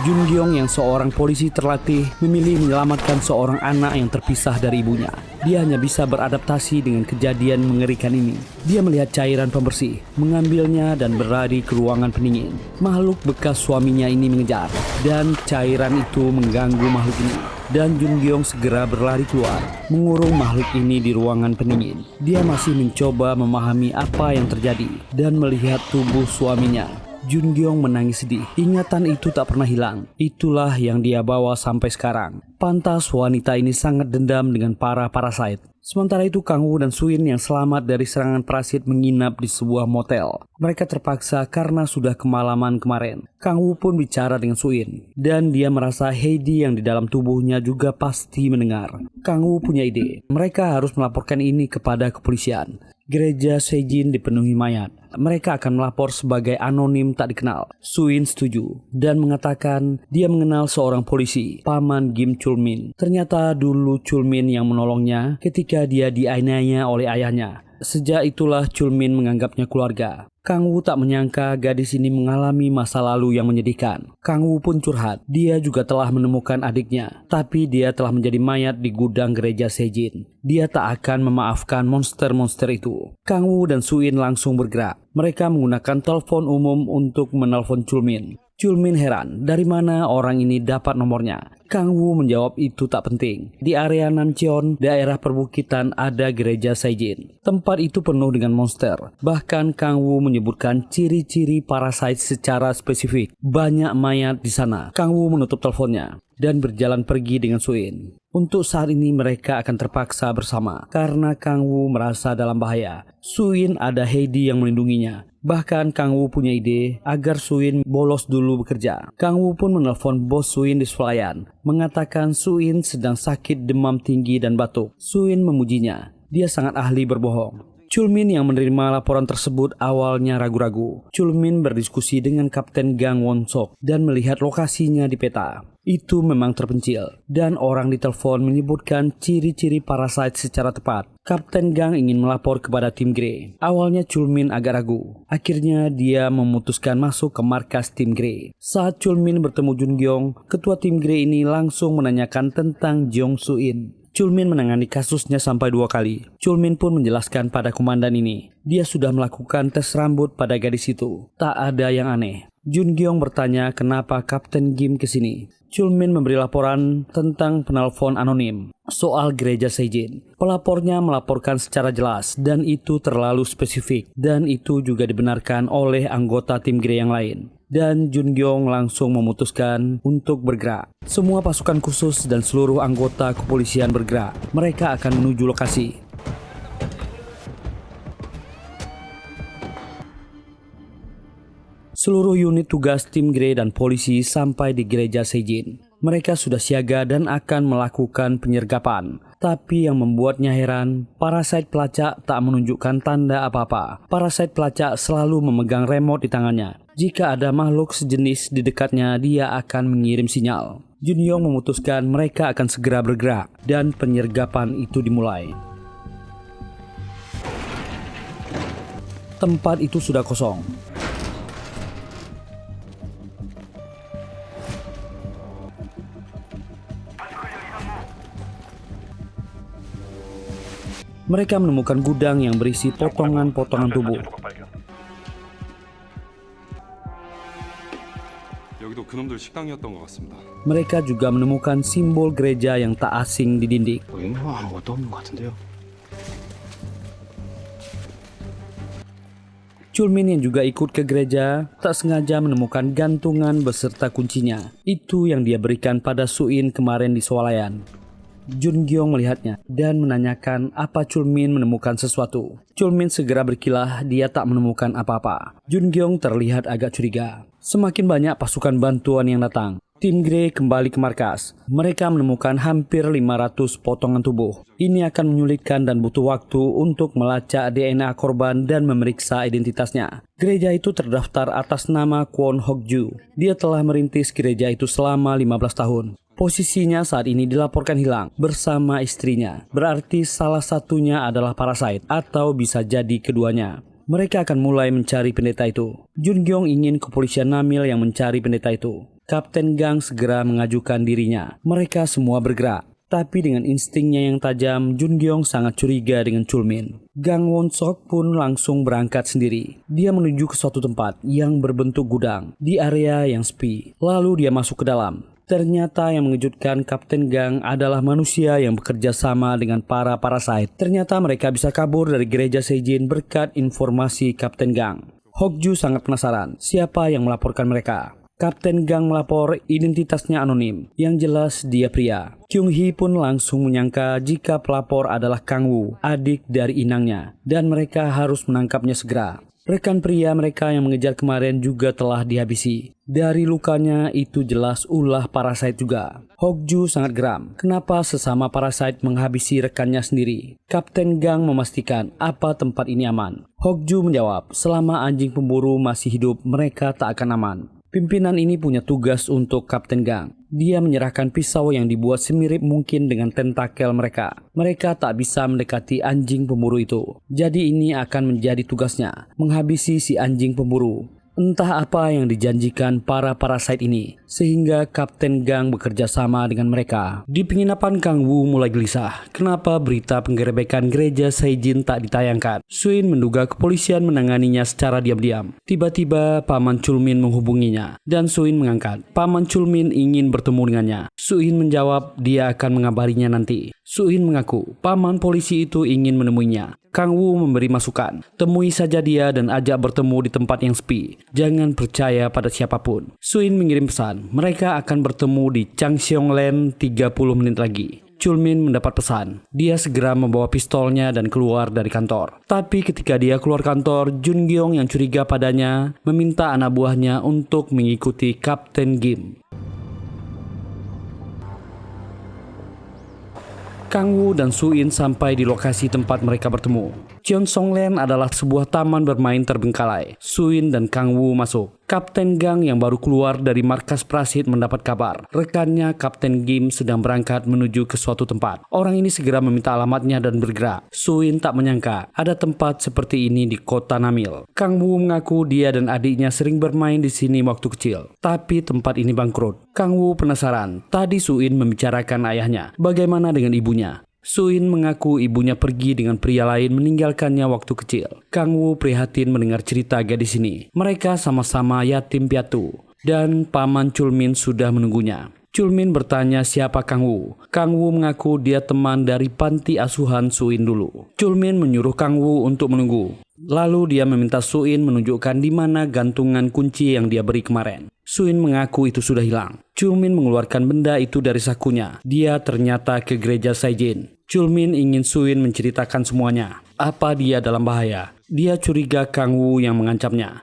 Jun Gyeong yang seorang polisi terlatih memilih menyelamatkan seorang anak yang terpisah dari ibunya. Dia hanya bisa beradaptasi dengan kejadian mengerikan ini. Dia melihat cairan pembersih, mengambilnya dan berlari ke ruangan pendingin. Makhluk bekas suaminya ini mengejar, dan cairan itu mengganggu makhluk ini. Dan Jun Gyeong segera berlari keluar, mengurung makhluk ini di ruangan pendingin. Dia masih mencoba memahami apa yang terjadi dan melihat tubuh suaminya. Jun Gyeong menangis sedih. Ingatan itu tak pernah hilang. Itulah yang dia bawa sampai sekarang. Pantas wanita ini sangat dendam dengan para parasite. Sementara itu Kang Woo dan Suin yang selamat dari serangan parasit menginap di sebuah motel. Mereka terpaksa karena sudah kemalaman kemarin. Kang Woo pun bicara dengan Suin. Dan dia merasa Heidi yang di dalam tubuhnya juga pasti mendengar. Kang Woo punya ide. Mereka harus melaporkan ini kepada kepolisian. Gereja Sejin dipenuhi mayat. Mereka akan melapor sebagai anonim tak dikenal. Suin setuju dan mengatakan dia mengenal seorang polisi, paman Kim Chulmin. Ternyata dulu Chulmin yang menolongnya ketika dia dianiaya oleh ayahnya. Sejak itulah Chulmin menganggapnya keluarga. Kang Woo tak menyangka gadis ini mengalami masa lalu yang menyedihkan. Kang Woo pun curhat. Dia juga telah menemukan adiknya, tapi dia telah menjadi mayat di gudang gereja Sejin. Dia tak akan memaafkan monster-monster itu. Kang Woo dan Suin langsung bergerak. Mereka menggunakan telepon umum untuk menelpon Chulmin. Chulmin heran, dari mana orang ini dapat nomornya? Kang Woo menjawab itu tak penting. Di area Namcheon, daerah perbukitan, ada gereja Sejin. Tempat itu penuh dengan monster. Bahkan Kang Woo menyebutkan ciri-ciri parasite secara spesifik. Banyak mayat di sana. Kang Woo menutup teleponnya dan berjalan pergi dengan Suin. Untuk saat ini mereka akan terpaksa bersama karena Kang Woo merasa dalam bahaya. Suin ada Heidi yang melindunginya. Bahkan Kang Woo punya ide agar Suin bolos dulu bekerja. Kang Woo pun menelpon bos Suin di swalayan, mengatakan Suin sedang sakit demam tinggi dan batuk. Suin memujinya. Dia sangat ahli berbohong. Chulmin yang menerima laporan tersebut awalnya ragu-ragu. Chulmin berdiskusi dengan Kapten Gang Won-sok dan melihat lokasinya di peta. Itu memang terpencil, dan orang di telepon menyebutkan ciri-ciri parasite secara tepat. Kapten Gang ingin melapor kepada tim Grey. Awalnya Chulmin agak ragu. Akhirnya dia memutuskan masuk ke markas tim Grey. Saat Chulmin bertemu Jun Gyeong, ketua tim Grey ini langsung menanyakan tentang Jong Suin. Chulmin menangani kasusnya sampai 2 kali. Chulmin pun menjelaskan pada komandan ini. Dia sudah melakukan tes rambut pada gadis itu. Tak ada yang aneh. Jun Gyeong bertanya kenapa Kapten Kim kesini. Chulmin memberi laporan tentang penelpon anonim soal gereja Sejin. Pelapornya melaporkan secara jelas dan itu terlalu spesifik. Dan itu juga dibenarkan oleh anggota tim Grey yang lain. Dan Jun Gyeong langsung memutuskan untuk bergerak. Semua pasukan khusus dan seluruh anggota kepolisian bergerak. Mereka akan menuju lokasi. Seluruh unit tugas tim Grey dan polisi sampai di gereja Sejin. Mereka sudah siaga dan akan melakukan penyergapan. Tapi yang membuatnya heran, parasite pelacak tak menunjukkan tanda apa-apa. Parasite pelacak selalu memegang remote di tangannya. Jika ada makhluk sejenis di dekatnya, dia akan mengirim sinyal. Jun Gyeong memutuskan mereka akan segera bergerak dan penyergapan itu dimulai. Tempat itu sudah kosong. Mereka menemukan gudang yang berisi potongan-potongan tubuh. 여기도 그놈들 식당이었던 것 같습니다. Mereka juga menemukan simbol gereja yang tak asing di dinding. 여기는 아무것도 없는 것 같은데요. Chulmin yang juga ikut ke gereja tak sengaja menemukan gantungan beserta kuncinya. Itu yang dia berikan pada Suin kemarin di swalayan. Jun Gyong melihatnya dan menanyakan apa Chulmin menemukan sesuatu. Chulmin segera berkilah dia tak menemukan apa-apa. Jun Gyong terlihat agak curiga. Semakin banyak pasukan bantuan yang datang. Tim Grey kembali ke markas. Mereka menemukan hampir 500 potongan tubuh. Ini akan menyulitkan dan butuh waktu untuk melacak DNA korban dan memeriksa identitasnya. Gereja itu terdaftar atas nama Kwon Hokju. Dia telah merintis gereja itu selama 15 tahun. Posisinya saat ini dilaporkan hilang bersama istrinya. Berarti salah satunya adalah parasite atau bisa jadi keduanya. Mereka akan mulai mencari pendeta itu. Jun Gyong ingin kepolisian Namil yang mencari pendeta itu. Kapten Gang segera mengajukan dirinya. Mereka semua bergerak. Tapi dengan instingnya yang tajam, Jun Gyong sangat curiga dengan Chulmin. Gang Won Sok pun langsung berangkat sendiri. Dia menuju ke suatu tempat yang berbentuk gudang di area yang sepi. Lalu dia masuk ke dalam. Ternyata yang mengejutkan Kapten Gang adalah manusia yang bekerja sama dengan para parasite. Ternyata mereka bisa kabur dari gereja Seijin berkat informasi Kapten Gang. Hokju sangat penasaran siapa yang melaporkan mereka. Kapten Gang melapor identitasnya anonim, yang jelas dia pria. Kyung Hee pun langsung menyangka jika pelapor adalah Kang Woo, adik dari inangnya, dan mereka harus menangkapnya segera. Rekan pria mereka yang mengejar kemarin juga telah dihabisi. Dari lukanya itu jelas ulah parasite juga. Hokju sangat geram. Kenapa sesama parasite menghabisi rekannya sendiri? Kapten Gang memastikan apa tempat ini aman. Hokju menjawab, selama anjing pemburu masih hidup, mereka tak akan aman. Pimpinan ini punya tugas untuk Kapten Gang. Dia menyerahkan pisau yang dibuat semirip mungkin dengan tentakel mereka. Mereka tak bisa mendekati anjing pemburu itu. Jadi ini akan menjadi tugasnya, menghabisi si anjing pemburu. Entah apa yang dijanjikan para parasite ini, sehingga Kapten Gang bekerja sama dengan mereka. Di penginapan, Kang Woo mulai gelisah. Kenapa berita penggerebekan gereja Seijin tak ditayangkan? Suin menduga kepolisian menanganinya secara diam-diam. Tiba-tiba Paman Chulmin menghubunginya, dan Suin mengangkat. Paman Chulmin ingin bertemu dengannya. Suin menjawab dia akan mengabarinya nanti. Suin mengaku paman polisi itu ingin menemuinya. Kang Woo memberi masukan, temui saja dia dan ajak bertemu di tempat yang sepi. Jangan percaya pada siapapun. Suin mengirim pesan, mereka akan bertemu di Changseong Land 30 menit lagi. Chulmin mendapat pesan. Dia segera membawa pistolnya dan keluar dari kantor. Tapi ketika dia keluar kantor, Jun Gyong yang curiga padanya meminta anak buahnya untuk mengikuti Kapten Gim. Kang Woo dan Suin sampai di lokasi tempat mereka bertemu. Cheonsongland adalah sebuah taman bermain terbengkalai. Suin dan Kang Woo masuk. Kapten Gang yang baru keluar dari markas Prasit mendapat kabar. Rekannya Kapten Gim sedang berangkat menuju ke suatu tempat. Orang ini segera meminta alamatnya dan bergerak. Suin tak menyangka ada tempat seperti ini di kota Namil. Kang Woo mengaku dia dan adiknya sering bermain di sini waktu kecil. Tapi tempat ini bangkrut. Kang Woo penasaran. Tadi Suin membicarakan ayahnya. Bagaimana dengan ibunya? Suin mengaku ibunya pergi dengan pria lain meninggalkannya waktu kecil. Kang Woo prihatin mendengar cerita gadis ini. Mereka sama-sama yatim piatu dan Paman Chulmin sudah menunggunya. Chulmin bertanya siapa Kang Woo. Kang Woo mengaku dia teman dari panti asuhan Suin dulu. Chulmin menyuruh Kang Woo untuk menunggu. Lalu dia meminta Suin menunjukkan di mana gantungan kunci yang dia beri kemarin. Suin mengaku itu sudah hilang. Chulmin mengeluarkan benda itu dari sakunya. Dia ternyata ke gereja Seijin. Chulmin ingin Suin menceritakan semuanya. Apa dia dalam bahaya? Dia curiga Kang Woo yang mengancamnya.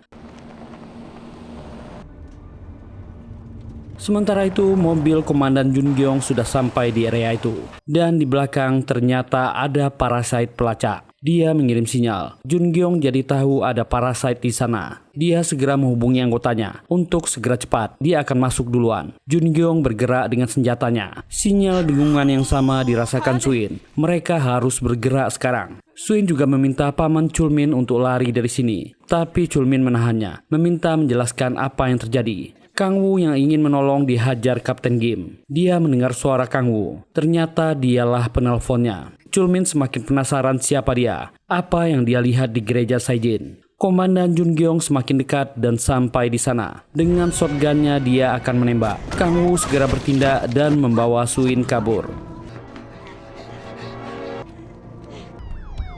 Sementara itu, mobil Komandan Jun Gyong sudah sampai di area itu. Dan di belakang ternyata ada parasite pelacak. Dia mengirim sinyal. Jun Gyong jadi tahu ada parasite di sana. Dia segera menghubungi anggotanya. Untuk segera cepat, dia akan masuk duluan. Jun Gyong bergerak dengan senjatanya. Sinyal dengungan yang sama dirasakan Suin. Mereka harus bergerak sekarang. Suin juga meminta Paman Chulmin untuk lari dari sini. Tapi Chulmin menahannya, meminta menjelaskan apa yang terjadi. Kang Woo yang ingin menolong dihajar Kapten Gim. Dia mendengar suara Kang Woo. Ternyata dialah penelponnya. Chulmin semakin penasaran siapa dia, apa yang dia lihat di gereja Saijin. Komandan Jungeong semakin dekat dan sampai di sana. Dengan shotgunnya dia akan menembak. Kang Woo segera bertindak dan membawa Suin kabur.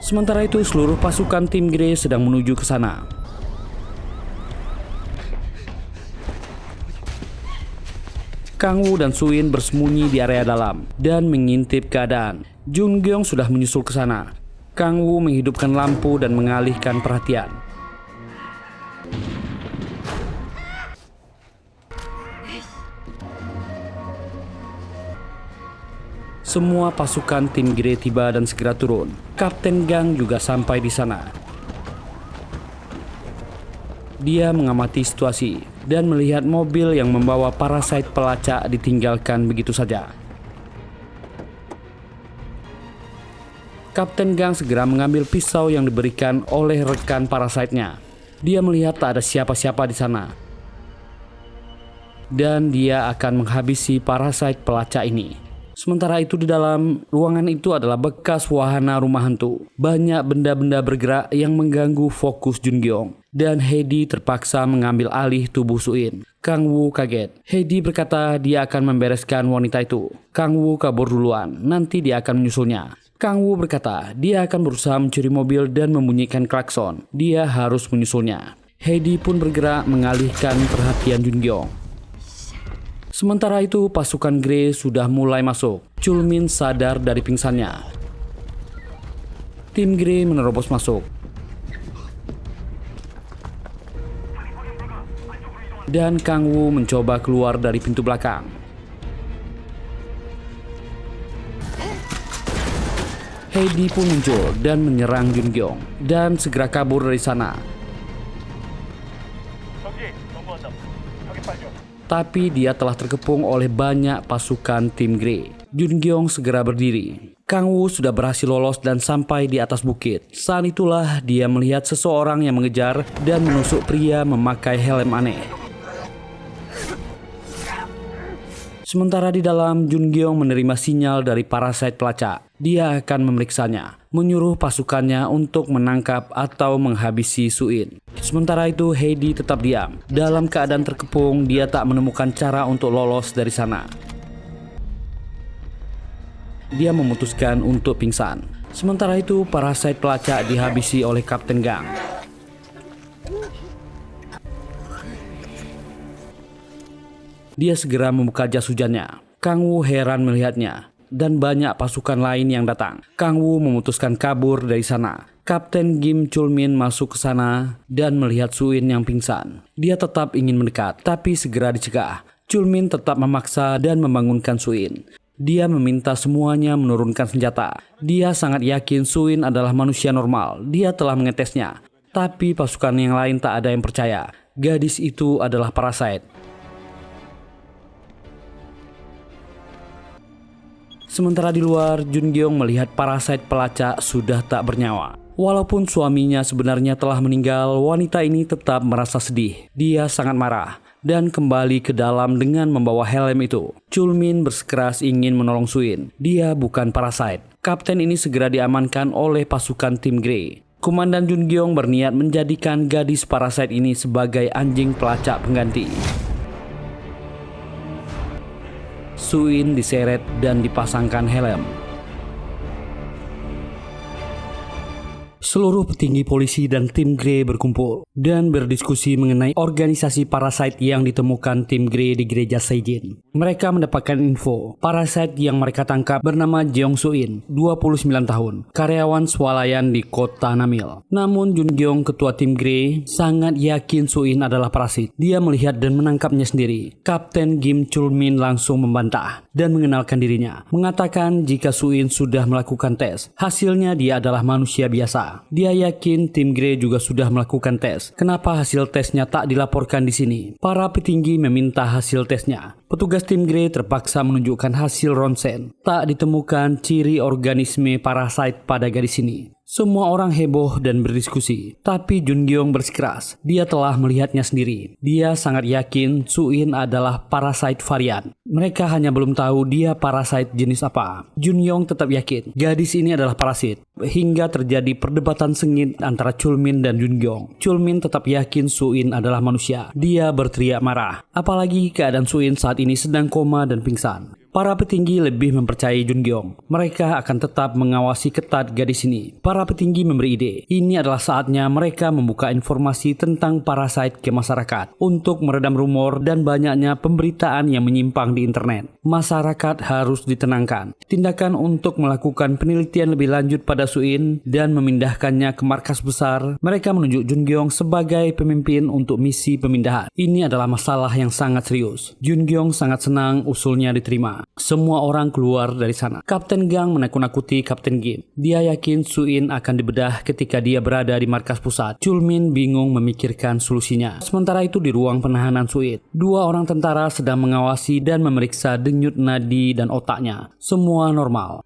Sementara itu seluruh pasukan tim Grey sedang menuju ke sana. Kang Woo dan Suin bersembunyi di area dalam dan mengintip keadaan. Jungeong sudah menyusul ke sana. Kang Woo menghidupkan lampu dan mengalihkan perhatian. Semua pasukan tim Grey tiba dan segera turun. Kapten Gang juga sampai di sana. Dia mengamati situasi dan melihat mobil yang membawa parasite pelacak ditinggalkan begitu saja. Kapten Gang segera mengambil pisau yang diberikan oleh rekan parasite-nya. Dia melihat tak ada siapa-siapa di sana. Dan dia akan menghabisi parasite pelacak ini. Sementara itu di dalam ruangan itu adalah bekas wahana rumah hantu. Banyak benda-benda bergerak yang mengganggu fokus Jungeong. Dan Heidi terpaksa mengambil alih tubuh Suin. Kang Woo kaget. Heidi berkata dia akan membereskan wanita itu. Kang Woo kabur duluan, nanti dia akan menyusulnya. Kang Woo berkata dia akan berusaha mencuri mobil dan membunyikan klakson. Dia harus menyusulnya. Heidi pun bergerak mengalihkan perhatian Jungeong. Sementara itu pasukan Grey sudah mulai masuk. Chulmin sadar dari pingsannya. Tim Grey menerobos masuk. Dan Kang Woo mencoba keluar dari pintu belakang. Heidi pun muncul dan menyerang Jungeong dan segera kabur dari sana. Tapi dia telah terkepung oleh banyak pasukan tim Grey. Jungeong segera berdiri. Kang Woo sudah berhasil lolos dan sampai di atas bukit. Saat itulah dia melihat seseorang yang mengejar dan menusuk pria memakai helm aneh. Sementara di dalam, Jungeong menerima sinyal dari parasite pelacak. Dia akan memeriksanya, menyuruh pasukannya untuk menangkap atau menghabisi Suin. Sementara itu Heidi tetap diam. Dalam keadaan terkepung, dia tak menemukan cara untuk lolos dari sana. Dia memutuskan untuk pingsan. Sementara itu parasite pelacak dihabisi oleh Kapten Gang. Dia segera membuka jas hujannya. Kang Woo heran melihatnya dan banyak pasukan lain yang datang. Kang Woo memutuskan kabur dari sana. Kapten Kim Chulmin masuk ke sana dan melihat Suin yang pingsan. Dia tetap ingin mendekat, tapi segera dicegah. Chulmin tetap memaksa dan membangunkan Suin. Dia meminta semuanya menurunkan senjata. Dia sangat yakin Suin adalah manusia normal. Dia telah mengetesnya. Tapi pasukan yang lain tak ada yang percaya. Gadis itu adalah parasite. Sementara di luar, Jungeong melihat parasite pelacak sudah tak bernyawa. Walaupun suaminya sebenarnya telah meninggal, wanita ini tetap merasa sedih. Dia sangat marah dan kembali ke dalam dengan membawa helm itu. Chulmin bersikeras ingin menolong Suin. Dia bukan parasite. Kapten ini segera diamankan oleh pasukan tim Grey. Komandan Jungeong berniat menjadikan gadis parasite ini sebagai anjing pelacak pengganti. Suin diseret dan dipasangkan helm. Seluruh petinggi polisi dan tim Grey berkumpul dan berdiskusi mengenai organisasi parasite yang ditemukan tim Grey di gereja Saijin. Mereka mendapatkan info parasite yang mereka tangkap bernama Jeong Suin, 29 tahun, karyawan swalayan di kota Namil. Namun Jungeong, ketua tim Grey, sangat yakin Suin adalah parasit. Dia melihat dan menangkapnya sendiri. Kapten Kim Chulmin langsung membantah dan mengenalkan dirinya, mengatakan jika Suin sudah melakukan tes. Hasilnya dia adalah manusia biasa. Dia yakin tim Grey juga sudah melakukan tes. Kenapa hasil tesnya tak dilaporkan di sini? Para petinggi meminta hasil tesnya. Petugas tim Grey terpaksa menunjukkan hasil ronsen. Tak ditemukan ciri organisme parasite pada gadis ini. Semua orang heboh dan berdiskusi, tapi Jun Gyeong bersikeras. Dia telah melihatnya sendiri. Dia sangat yakin Su-in adalah parasite varian. Mereka hanya belum tahu dia parasite jenis apa. Jun Gyeong tetap yakin gadis ini adalah parasit. Hingga terjadi perdebatan sengit antara Chulmin dan Jun Gyeong. Chulmin tetap yakin Su-in adalah manusia. Dia berteriak marah. Apalagi keadaan Su-in saat ini sedang koma dan pingsan. Para petinggi lebih mempercayai Jun Gyeong. Mereka akan tetap mengawasi ketat gadis ini. Para petinggi memberi ide. Ini adalah saatnya mereka membuka informasi tentang parasite ke masyarakat untuk meredam rumor dan banyaknya pemberitaan yang menyimpang di internet. Masyarakat harus ditenangkan. Tindakan untuk melakukan penelitian lebih lanjut pada Su-in dan memindahkannya ke markas besar. Mereka menunjuk Jun Gyeong sebagai pemimpin untuk misi pemindahan. Ini adalah masalah yang sangat serius. Jun Gyeong sangat senang usulnya diterima. Semua orang keluar dari sana. Kapten Gang menakut-nakuti Kapten Gim. Dia yakin Su-in akan dibedah ketika dia berada di markas pusat. Chulmin bingung memikirkan solusinya. Sementara itu di ruang penahanan Su-in, 2 orang tentara sedang mengawasi dan memeriksa denyut nadi dan otaknya. Semua normal.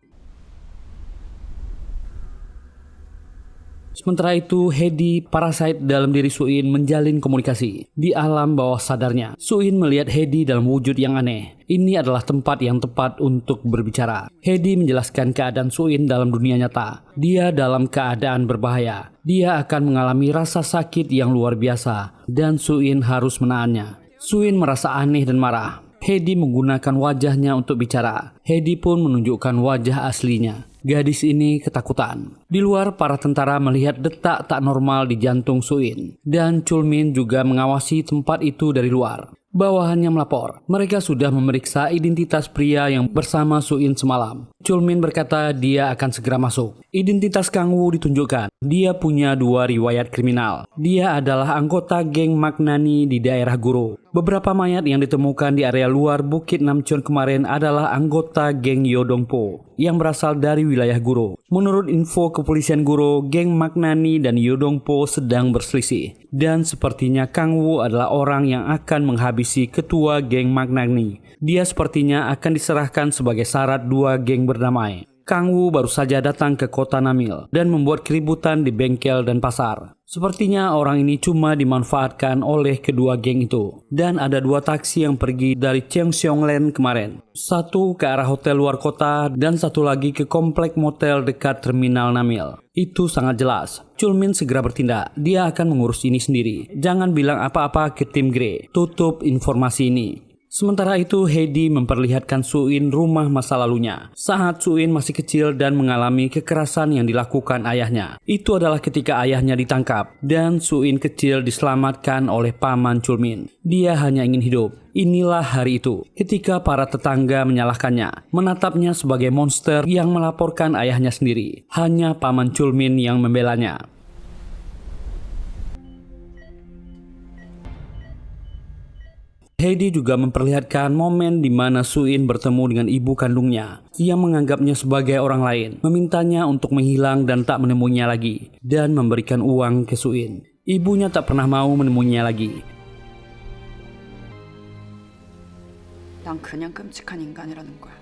Sementara itu, Hedi, parasite dalam diri Su-in, menjalin komunikasi. Di alam bawah sadarnya, Su-in melihat Hedi dalam wujud yang aneh. Ini adalah tempat yang tepat untuk berbicara. Hedi menjelaskan keadaan Su-in dalam dunia nyata. Dia dalam keadaan berbahaya. Dia akan mengalami rasa sakit yang luar biasa, dan Su-in harus menahannya. Su-in merasa aneh dan marah. Hedi menggunakan wajahnya untuk bicara. Hedi pun menunjukkan wajah aslinya. Gadis ini ketakutan. Di luar, para tentara melihat detak tak normal di jantung Su-in. Dan Chulmin juga mengawasi tempat itu dari luar. Bawahannya melapor. Mereka sudah memeriksa identitas pria yang bersama Su-in semalam. Chulmin berkata dia akan segera masuk. Identitas Kang Woo ditunjukkan. Dia punya 2 riwayat kriminal. Dia adalah anggota geng Magnani di daerah Guro. Beberapa mayat yang ditemukan di area luar Bukit Namcheon kemarin adalah anggota geng Yodongpo yang berasal dari wilayah Guro. Menurut info kepolisian Guro, geng Magnani dan Yodongpo sedang berselisih. Dan sepertinya Kang Woo adalah orang yang akan menghabisi ketua geng Magnani. Dia sepertinya akan diserahkan sebagai syarat 2 geng berdamai. Kang Woo baru saja datang ke kota Namil dan membuat keributan di bengkel dan pasar. Sepertinya orang ini cuma dimanfaatkan oleh kedua geng itu. Dan ada 2 taksi yang pergi dari Cheongseongland kemarin. Satu ke arah hotel luar kota dan satu lagi ke komplek motel dekat terminal Namil. Itu sangat jelas. Chulmin segera bertindak. Dia akan mengurus ini sendiri. Jangan bilang apa-apa ke tim Grey. Tutup informasi ini. Sementara itu, Hedi memperlihatkan Su-in rumah masa lalunya. Saat Su-in masih kecil dan mengalami kekerasan yang dilakukan ayahnya. Itu adalah ketika ayahnya ditangkap dan Su-in kecil diselamatkan oleh paman Chulmin. Dia hanya ingin hidup. Inilah hari itu, ketika para tetangga menyalahkannya, menatapnya sebagai monster yang melaporkan ayahnya sendiri. Hanya paman Chulmin yang membelanya. Hedi juga memperlihatkan momen di mana Su-in bertemu dengan ibu kandungnya yang menganggapnya sebagai orang lain, memintanya untuk menghilang dan tak menemuinya lagi, dan memberikan uang ke Su-in. Ibunya tak pernah mau menemuinya lagi. 난 그냥 끔찍한 인간이라는 거야.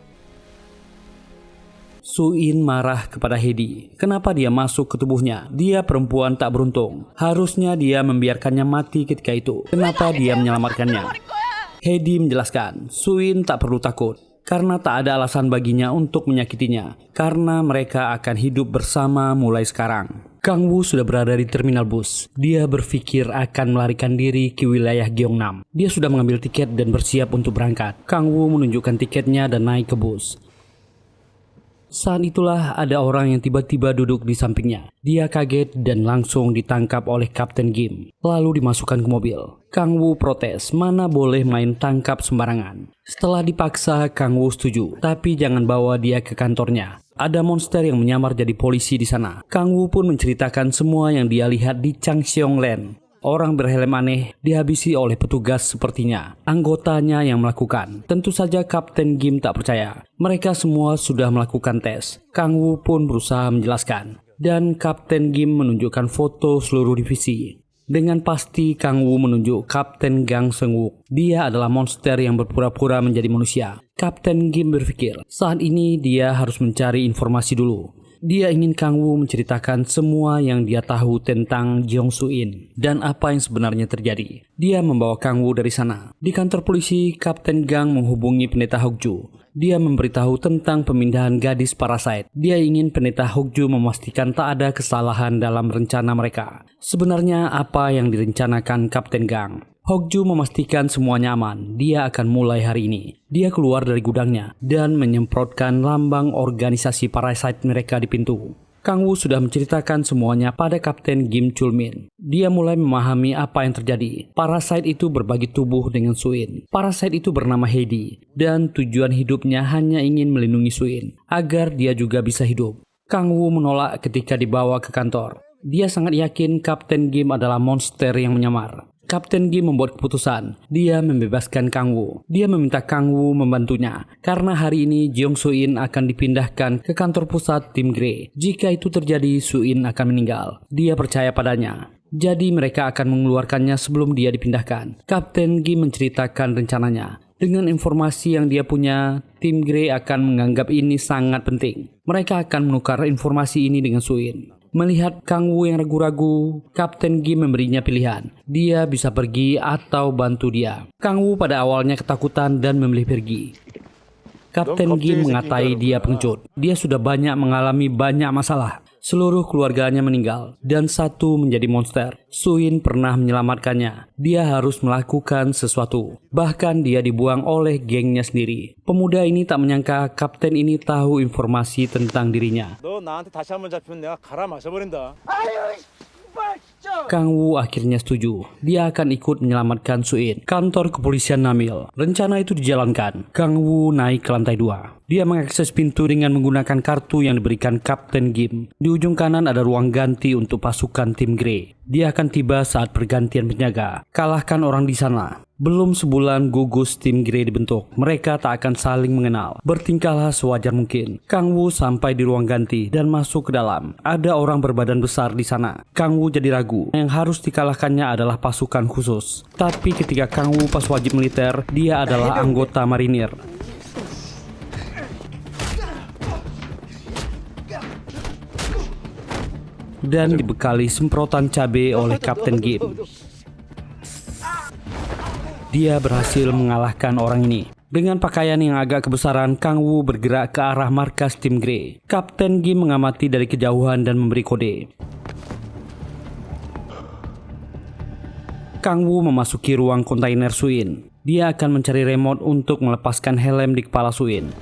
Su-in marah kepada Hedi. Kenapa dia masuk ke tubuhnya? Dia perempuan tak beruntung. Harusnya dia membiarkannya mati ketika itu. Kenapa dia menyelamatkannya? Hedi menjelaskan, Su-in tak perlu takut. Karena tak ada alasan baginya untuk menyakitinya. Karena mereka akan hidup bersama mulai sekarang. Kang Woo sudah berada di terminal bus. Dia berpikir akan melarikan diri ke wilayah Gyeongnam. Dia sudah mengambil tiket dan bersiap untuk berangkat. Kang Woo menunjukkan tiketnya dan naik ke bus. Saat itulah ada orang yang tiba-tiba duduk di sampingnya. Dia kaget dan langsung ditangkap oleh Kapten Gim. Lalu dimasukkan ke mobil. Kang Woo protes, mana boleh main tangkap sembarangan. Setelah dipaksa, Kang Woo setuju. Tapi jangan bawa dia ke kantornya. Ada monster yang menyamar jadi polisi di sana. Kang Woo pun menceritakan semua yang dia lihat di Changseongland. Orang berhelm aneh dihabisi oleh petugas sepertinya. Anggotanya yang melakukan. Tentu saja Kapten Gim tak percaya. Mereka semua sudah melakukan tes. Kang Woo pun berusaha menjelaskan. Dan Kapten Gim menunjukkan foto seluruh divisi. Dengan pasti Kang Woo menunjuk Kapten Gang Seung-wook. Dia adalah monster yang berpura-pura menjadi manusia. Kapten Gim berpikir, saat ini dia harus mencari informasi dulu. Dia ingin Kang Woo menceritakan semua yang dia tahu tentang Jeong Soo-in dan apa yang sebenarnya terjadi. Dia membawa Kang Woo dari sana. Di kantor polisi, Kapten Gang menghubungi Pendeta Hokju. Dia memberitahu tentang pemindahan gadis Parasite. Dia ingin Pendeta Hokju memastikan tak ada kesalahan dalam rencana mereka. Sebenarnya apa yang direncanakan Kapten Gang? Hokju memastikan semuanya aman. Dia akan mulai hari ini. Dia keluar dari gudangnya dan menyemprotkan lambang organisasi Parasite mereka di pintu. Kang Woo sudah menceritakan semuanya pada Kapten Kim Chul-min. Dia mulai memahami apa yang terjadi. Parasite itu berbagi tubuh dengan Soo-in. Parasite itu bernama Heidi dan tujuan hidupnya hanya ingin melindungi Soo-in agar dia juga bisa hidup. Kang Woo menolak ketika dibawa ke kantor. Dia sangat yakin Kapten Kim adalah monster yang menyamar. Kapten Kim membuat keputusan. Dia membebaskan Kang Woo. Dia meminta Kang Woo membantunya karena hari ini Jeong Soo-in akan dipindahkan ke kantor pusat tim Grey. Jika itu terjadi, Soo-in akan meninggal. Dia percaya padanya. Jadi mereka akan mengeluarkannya sebelum dia dipindahkan. Kapten Kim menceritakan rencananya. Dengan informasi yang dia punya, tim Grey akan menganggap ini sangat penting. Mereka akan menukar informasi ini dengan Soo-in. Melihat Kang Woo yang ragu-ragu, Kapten Kim memberinya pilihan. Dia bisa pergi atau bantu dia. Kang Woo pada awalnya ketakutan dan memilih pergi. Kapten Kim mengatai dia pengecut. Dia sudah banyak mengalami banyak masalah. Seluruh keluarganya meninggal dan satu menjadi monster. Soo-in pernah menyelamatkannya. Dia harus melakukan sesuatu. Bahkan dia dibuang oleh gengnya sendiri. Pemuda ini tak menyangka kapten ini tahu informasi tentang dirinya. 너 나한테 다시 한번 잡히면 내가 갈아 마셔버린다. Kang Woo akhirnya setuju. Dia akan ikut menyelamatkan Soo-in. Kantor kepolisian Namil. Rencana itu dijalankan. Kang Woo naik ke lantai 2. Dia mengakses pintu dengan menggunakan kartu yang diberikan Kapten Kim. Di ujung kanan ada ruang ganti untuk pasukan tim Grey. Dia akan tiba saat pergantian penjaga. Kalahkan orang di sana. Belum sebulan gugus tim Grey dibentuk. Mereka tak akan saling mengenal. Bertingkahlah sewajar mungkin. Kang Woo sampai di ruang ganti dan masuk ke dalam. Ada orang berbadan besar di sana. Kang Woo jadi ragu. Yang harus dikalahkannya adalah pasukan khusus. Tapi ketika Kang Woo pas wajib militer, dia adalah anggota marinir. Dan dibekali semprotan cabai oleh Kapten Kim. Dia berhasil mengalahkan orang ini. Dengan pakaian yang agak kebesaran, Kang Woo bergerak ke arah markas tim Grey. Kapten Kim mengamati dari kejauhan dan memberi kode. Kang Woo memasuki ruang kontainer Soo-in. Dia akan mencari remote untuk melepaskan helm di kepala Soo-in.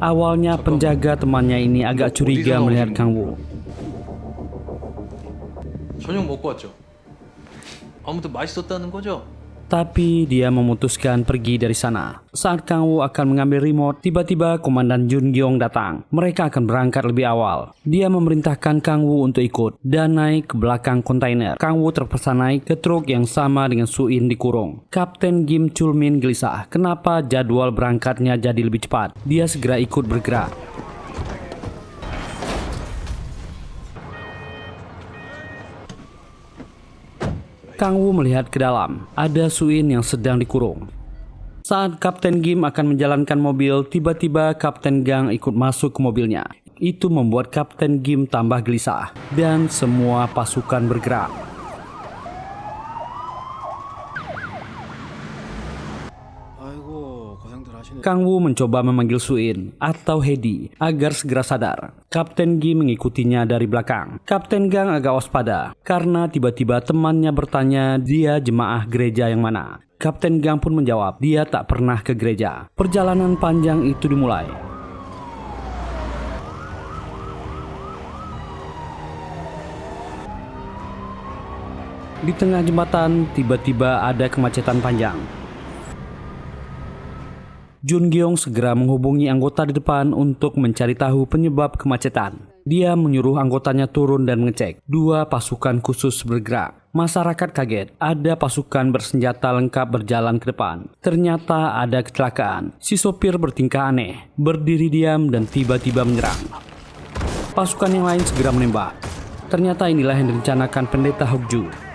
Awalnya penjaga temannya ini agak curiga melihat Kang Woo. 저녁 먹고 왔죠? 아무튼 맛있었다는 거죠? Tapi dia memutuskan pergi dari sana. Saat Kang Woo akan mengambil remote, tiba-tiba Komandan Jun Gyeong datang. Mereka akan berangkat lebih awal. Dia memerintahkan Kang Woo untuk ikut dan naik ke belakang kontainer. Kang Woo terpaksa naik ke truk yang sama dengan Soo-in dikurung. Kapten Kim Chul-min gelisah. Kenapa jadwal berangkatnya jadi lebih cepat? Dia segera ikut bergerak. Kang Woo melihat ke dalam. Ada Soo-in yang sedang dikurung. Saat Kapten Kim akan menjalankan mobil, tiba-tiba Kapten Gang ikut masuk ke mobilnya. Itu membuat Kapten Kim tambah gelisah. Dan semua pasukan bergerak. Kang Woo mencoba memanggil Soo-in atau Heidi agar segera sadar. Kapten Kim mengikutinya dari belakang. Kapten Gang agak waspada karena tiba-tiba temannya bertanya dia jemaah gereja yang mana. Kapten Gang pun menjawab dia tak pernah ke gereja. Perjalanan panjang itu dimulai. Di tengah jembatan tiba-tiba ada kemacetan panjang. Jun Gyeong segera menghubungi anggota di depan untuk mencari tahu penyebab kemacetan. Dia menyuruh anggotanya turun dan mengecek. 2 pasukan khusus bergerak. Masyarakat kaget. Ada pasukan bersenjata lengkap berjalan ke depan. Ternyata ada kecelakaan. Si sopir bertingkah aneh, berdiri diam dan tiba-tiba menyerang. Pasukan yang lain segera menembak. Ternyata inilah yang direncanakan Pendeta Hokju.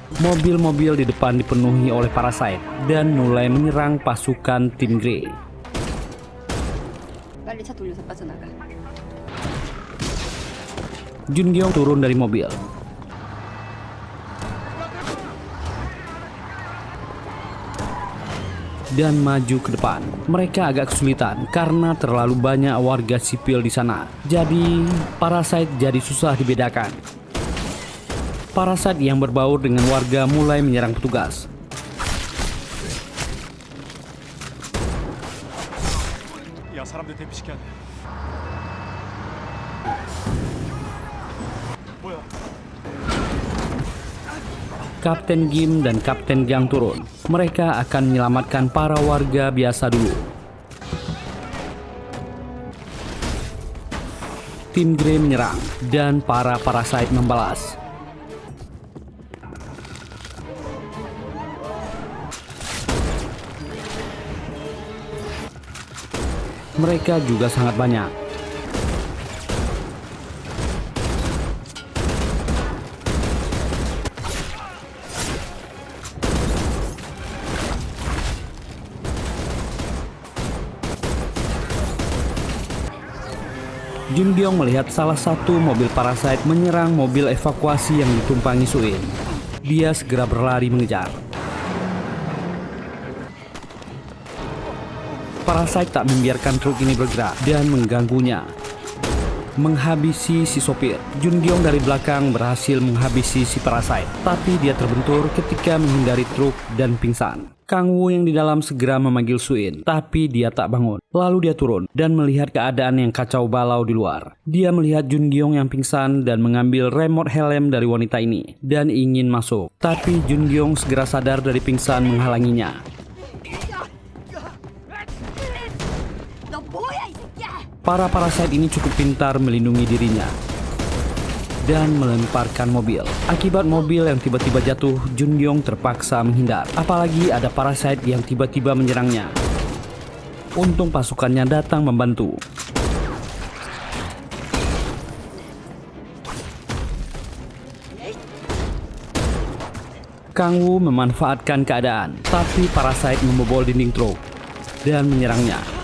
Mobil-mobil di depan dipenuhi oleh Parasite dan mulai menyerang pasukan tim Grey. 빨리 차 돌려서 빠져나가. Jun Gyeong turun dari mobil. Dan maju ke depan. Mereka agak kesulitan karena terlalu banyak warga sipil di sana. Jadi, Parasite jadi susah dibedakan. Parasite yang berbaur dengan warga mulai menyerang petugas. 야, 사람들 대피시켜야 돼. 뭐야? Kapten Kim dan Kapten Gang turun. Mereka akan menyelamatkan para warga biasa dulu. Tim Grey menyerang dan para Parasite membalas. Mereka juga sangat banyak. Jun Gyeong melihat salah satu mobil Parasite menyerang mobil evakuasi yang ditumpangi Suin. Dia segera berlari mengejar. Parasite tak membiarkan truk ini bergerak dan mengganggunya. Menghabisi si sopir. Jun Gyeong dari belakang berhasil menghabisi si Parasite, tapi dia terbentur ketika menghindari truk dan pingsan. Kang Woo yang di dalam segera memanggil Suin, tapi dia tak bangun. Lalu dia turun dan melihat keadaan yang kacau balau di luar. Dia melihat Jun Gyeong yang pingsan dan mengambil remote helm dari wanita ini dan ingin masuk. Tapi Jun Gyeong segera sadar dari pingsan menghalanginya. Para Parasite ini cukup pintar melindungi dirinya dan melemparkan mobil. Akibat mobil yang tiba-tiba jatuh, Jun Gyeong terpaksa menghindar. Apalagi ada Parasite yang tiba-tiba menyerangnya. Untung pasukannya datang membantu. Kang Woo memanfaatkan keadaan, tapi Parasite membobol dinding truk dan menyerangnya.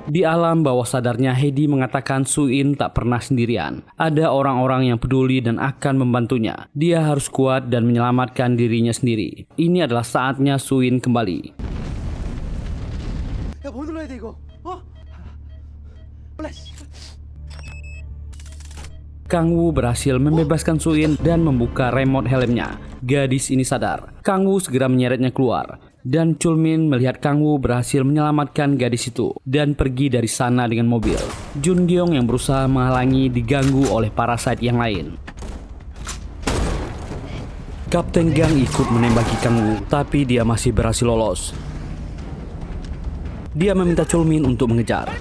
Di alam bawah sadarnya, Hedi mengatakan Suin tak pernah sendirian. Ada orang-orang yang peduli dan akan membantunya. Dia harus kuat dan menyelamatkan dirinya sendiri. Ini adalah saatnya Suin kembali. Kang Woo berhasil membebaskan Suin dan membuka remote helmnya. Gadis ini sadar. Kang Woo segera menyeretnya keluar. Dan Chulmin melihat Kang Woo berhasil menyelamatkan gadis itu dan pergi dari sana dengan mobil. Jun Gyeong yang berusaha menghalangi diganggu oleh Parasite yang lain. Kapten Gang ikut menembaki Kang Woo, tapi dia masih berhasil lolos. Dia meminta Chulmin untuk mengejar.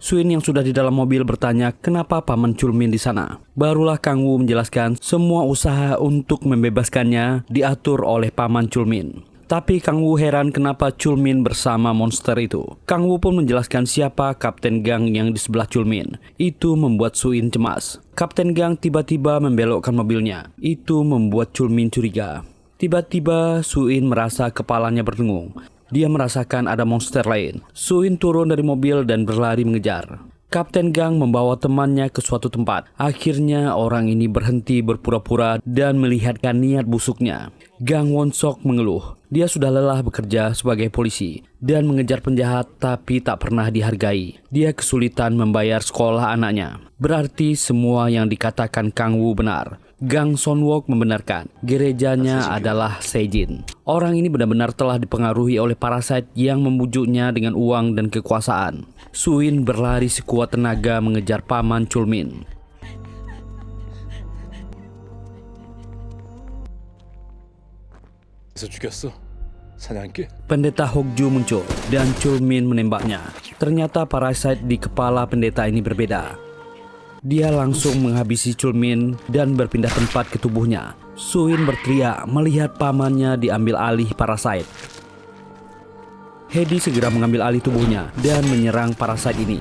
Suin yang sudah di dalam mobil bertanya kenapa paman Chulmin di sana. Barulah Kang Woo menjelaskan semua usaha untuk membebaskannya diatur oleh paman Chulmin. Tapi Kang Woo heran kenapa Chulmin bersama monster itu. Kang Woo pun menjelaskan siapa Kapten Gang yang di sebelah Chulmin. Itu membuat Suin cemas. Kapten Gang tiba-tiba membelokkan mobilnya. Itu membuat Chulmin curiga. Tiba-tiba Suin merasa kepalanya berdengung. Dia merasakan ada monster lain. Suin turun dari mobil dan berlari mengejar. Kapten Gang membawa temannya ke suatu tempat. Akhirnya orang ini berhenti berpura-pura dan melihatkan niat busuknya. Gang Won-sok mengeluh. Dia sudah lelah bekerja sebagai polisi dan mengejar penjahat tapi tak pernah dihargai. Dia kesulitan membayar sekolah anaknya. Berarti semua yang dikatakan Kang Woo benar. Gang Sonwok membenarkan gerejanya adalah Sejin. Orang ini benar-benar telah dipengaruhi oleh Parasite yang membujuknya dengan uang dan kekuasaan. Suin berlari sekuat tenaga mengejar paman Chulmin. Pendeta Hokju muncul dan Chulmin menembaknya. Ternyata Parasite di kepala pendeta ini berbeda. Dia langsung menghabisi Chulmin dan berpindah tempat ke tubuhnya. Suin berteriak melihat pamannya diambil alih Parasite. Hedi segera mengambil alih tubuhnya dan menyerang Parasite ini.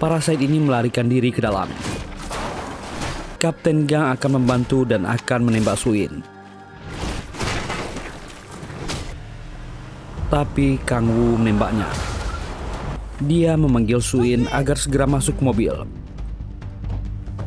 Parasite ini melarikan diri ke dalam. Kapten Gang akan membantu dan akan menembak Suin. Tapi Kang Wu menembaknya. Dia memanggil Suin agar segera masuk ke mobil.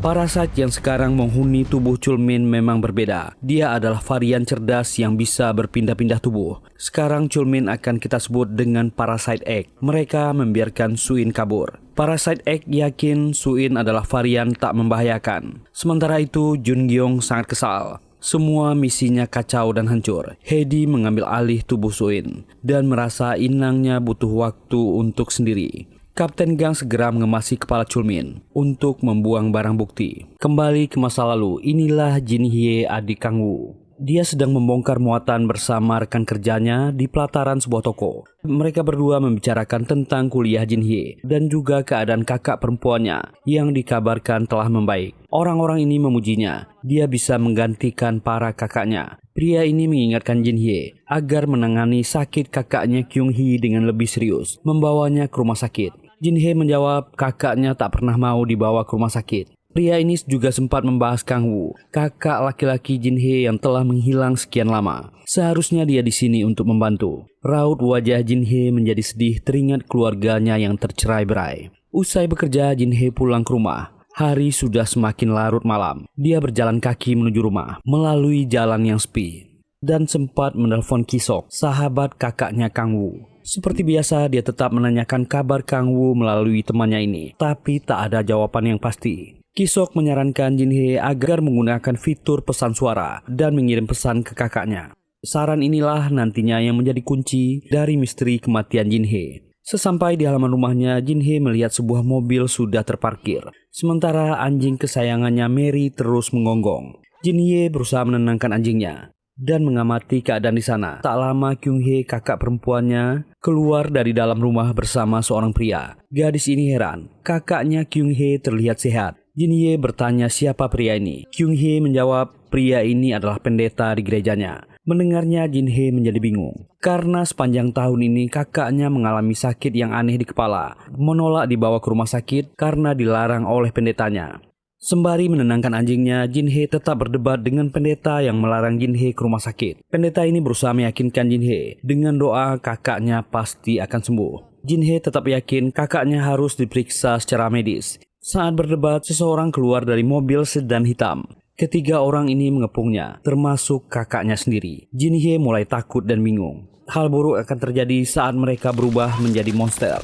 Parasit yang sekarang menghuni tubuh Chulmin memang berbeda. Dia adalah varian cerdas yang bisa berpindah-pindah tubuh. Sekarang Chulmin akan kita sebut dengan Parasit X. Mereka membiarkan Suin kabur. Parasit X yakin Suin adalah varian tak membahayakan. Sementara itu Jun Gyeong sangat kesal. Semua misinya kacau dan hancur. Hedi mengambil alih tubuh Suin dan merasa inangnya butuh waktu untuk sendiri. Kapten Gang segera mengemasi kepala Chulmin untuk membuang barang bukti. Kembali ke masa lalu, inilah Jin Hye, adik Kang Wu. Dia sedang membongkar muatan bersama rekan kerjanya di pelataran sebuah toko. Mereka berdua membicarakan tentang kuliah Jin Hye dan juga keadaan kakak perempuannya yang dikabarkan telah membaik. Orang-orang ini memujinya. Dia bisa menggantikan para kakaknya. Pria ini mengingatkan Jin Hye agar menangani sakit kakaknya Kyung Hee dengan lebih serius, membawanya ke rumah sakit. Jin Hye menjawab kakaknya tak pernah mau dibawa ke rumah sakit. Pria ini juga sempat membahas Kang Wu, kakak laki-laki Jin Hye yang telah menghilang sekian lama. Seharusnya dia di sini untuk membantu. Raut wajah Jin Hye menjadi sedih teringat keluarganya yang tercerai-berai. Usai bekerja, Jin Hye pulang ke rumah. Hari sudah semakin larut malam. Dia berjalan kaki menuju rumah melalui jalan yang sepi dan sempat menelpon Kisok, sahabat kakaknya Kang Wu. Seperti biasa, dia tetap menanyakan kabar Kang Wu melalui temannya ini, tapi tak ada jawaban yang pasti. Kisok menyarankan Jin Hye agar menggunakan fitur pesan suara dan mengirim pesan ke kakaknya. Saran inilah nantinya yang menjadi kunci dari misteri kematian Jin Hye. Sesampai di halaman rumahnya, Jin Hye melihat sebuah mobil sudah terparkir. Sementara anjing kesayangannya Mary terus menggonggong. Jin Hye berusaha menenangkan anjingnya dan mengamati keadaan di sana. Tak lama Kyung Hye, kakak perempuannya, keluar dari dalam rumah bersama seorang pria. Gadis ini heran, kakaknya Kyung Hye terlihat sehat. Jin Hye bertanya siapa pria ini. Kyung Hye menjawab pria ini adalah pendeta di gerejanya. Mendengarnya Jin Hye menjadi bingung. Karena sepanjang tahun ini kakaknya mengalami sakit yang aneh di kepala. Menolak dibawa ke rumah sakit karena dilarang oleh pendetanya. Sembari menenangkan anjingnya, Jin Hye tetap berdebat dengan pendeta yang melarang Jin Hye ke rumah sakit. Pendeta ini berusaha meyakinkan Jin Hye dengan doa kakaknya pasti akan sembuh. Jin Hye tetap yakin kakaknya harus diperiksa secara medis. Saat berdebat, seseorang keluar dari mobil sedan hitam. Ketiga orang ini mengepungnya, termasuk kakaknya sendiri. Jin Hye mulai takut dan bingung. Hal buruk akan terjadi saat mereka berubah menjadi monster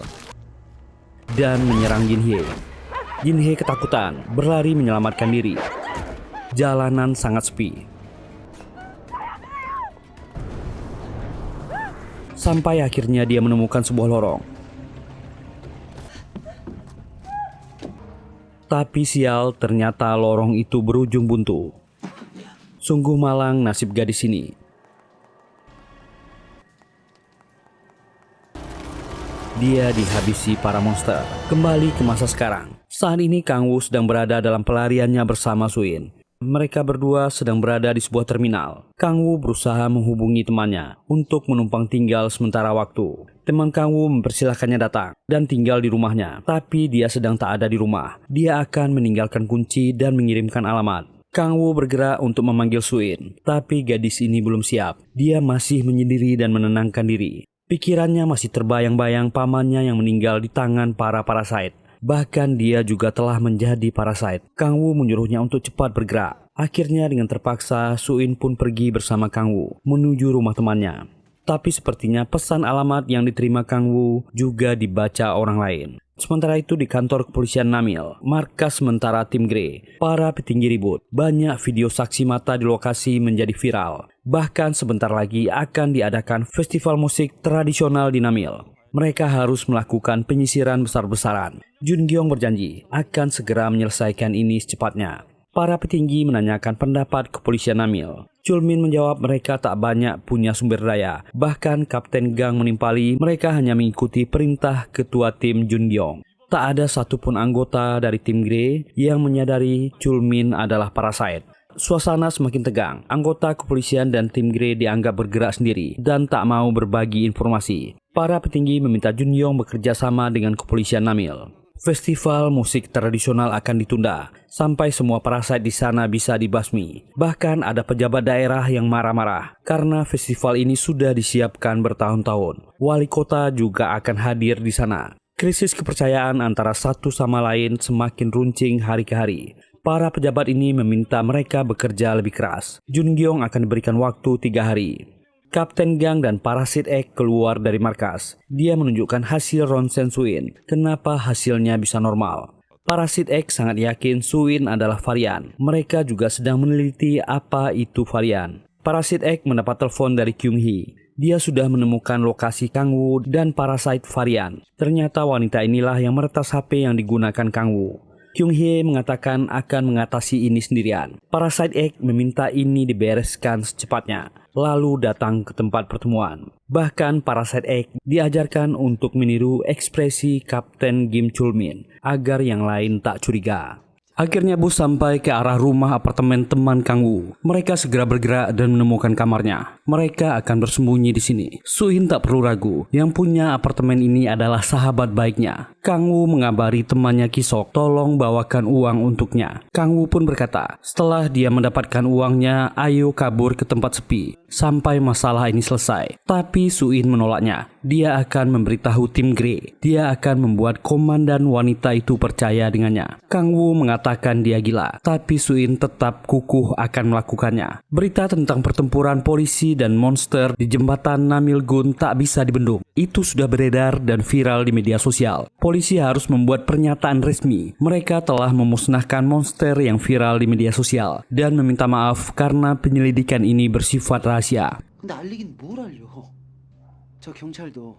dan menyerang Jin Hye. Jin Hye ketakutan, berlari menyelamatkan diri. Jalanan sangat sepi. Sampai akhirnya dia menemukan sebuah lorong. Tapi sial, ternyata lorong itu berujung buntu. Sungguh malang nasib gadis ini. Dia dihabisi para monster. Kembali ke masa sekarang. Saat ini Kang Wu sedang berada dalam pelariannya bersama Suin. Mereka berdua sedang berada di sebuah terminal. Kang Wu berusaha menghubungi temannya untuk menumpang tinggal sementara waktu. Teman Kang Wu mempersilahkannya datang dan tinggal di rumahnya. Tapi dia sedang tak ada di rumah. Dia akan meninggalkan kunci dan mengirimkan alamat. Kang Wu bergerak untuk memanggil Suin. Tapi gadis ini belum siap. Dia masih menyendiri dan menenangkan diri. Pikirannya masih terbayang-bayang pamannya yang meninggal di tangan para parasit. Bahkan dia juga telah menjadi parasit. Kang Wu menyuruhnya untuk cepat bergerak. Akhirnya dengan terpaksa Suin pun pergi bersama Kang Wu menuju rumah temannya. Tapi sepertinya pesan alamat yang diterima Kang Wu juga dibaca orang lain. Sementara itu di kantor kepolisian Namil, markas sementara tim Grey, para petinggi ribut. Banyak video saksi mata di lokasi menjadi viral. Bahkan sebentar lagi akan diadakan festival musik tradisional di Namil. Mereka harus melakukan penyisiran besar-besaran. Jun Gyeong berjanji akan segera menyelesaikan ini secepatnya. Para petinggi menanyakan pendapat kepolisian Namil. Chulmin menjawab mereka tak banyak punya sumber daya. Bahkan Kapten Gang menimpali mereka hanya mengikuti perintah ketua tim Jun Gyeong. Tak ada satupun anggota dari tim Grey yang menyadari Chulmin adalah parasit. Suasana semakin tegang. Anggota kepolisian dan tim Grey dianggap bergerak sendiri dan tak mau berbagi informasi. Para petinggi meminta Jun Gyeong bekerja sama dengan kepolisian Namil. Festival musik tradisional akan ditunda sampai semua parasite di sana bisa dibasmi. Bahkan ada pejabat daerah yang marah-marah karena festival ini sudah disiapkan bertahun-tahun. Wali kota juga akan hadir di sana. Krisis kepercayaan antara satu sama lain semakin runcing hari ke hari. Para pejabat ini meminta mereka bekerja lebih keras. Jungyong akan diberikan waktu 3 hari. Kapten Gang dan Parasit X keluar dari markas. Dia menunjukkan hasil ronsen Suin. Kenapa hasilnya bisa normal? Parasit X sangat yakin Suin adalah varian. Mereka juga sedang meneliti apa itu varian. Parasit X mendapat telepon dari Kyung Hee. Dia sudah menemukan lokasi Kang Woo dan Parasite varian. Ternyata wanita inilah yang meretas HP yang digunakan Kang Woo. Kyung Hee mengatakan akan mengatasi ini sendirian. Parasite X meminta ini dibereskan secepatnya, lalu datang ke tempat pertemuan. Bahkan Parasite X diajarkan untuk meniru ekspresi Kapten Kim Chul-min agar yang lain tak curiga. Akhirnya bus sampai ke arah rumah apartemen teman Kang Woo. Mereka segera bergerak dan menemukan kamarnya. Mereka akan bersembunyi di sini. Suin tak perlu ragu, yang punya apartemen ini adalah sahabat baiknya. Kang Woo mengabari temannya Kisok, tolong bawakan uang untuknya. Kang Woo pun berkata, setelah dia mendapatkan uangnya, ayo kabur ke tempat sepi sampai masalah ini selesai. Tapi Suin menolaknya. Dia akan memberitahu tim Grey. Dia akan membuat komandan wanita itu percaya dengannya. Kang Woo mengatakan dia gila, tapi Suin tetap kukuh akan melakukannya. Berita tentang pertempuran polisi dan monster di jembatan Namilgun tak bisa dibendung. Itu sudah beredar dan viral di media sosial. Polisi harus membuat pernyataan resmi. Mereka telah memusnahkan monster yang viral di media sosial dan meminta maaf karena penyelidikan ini bersifat rahasia. 근데 알리긴 뭘 알려? 저 경찰도.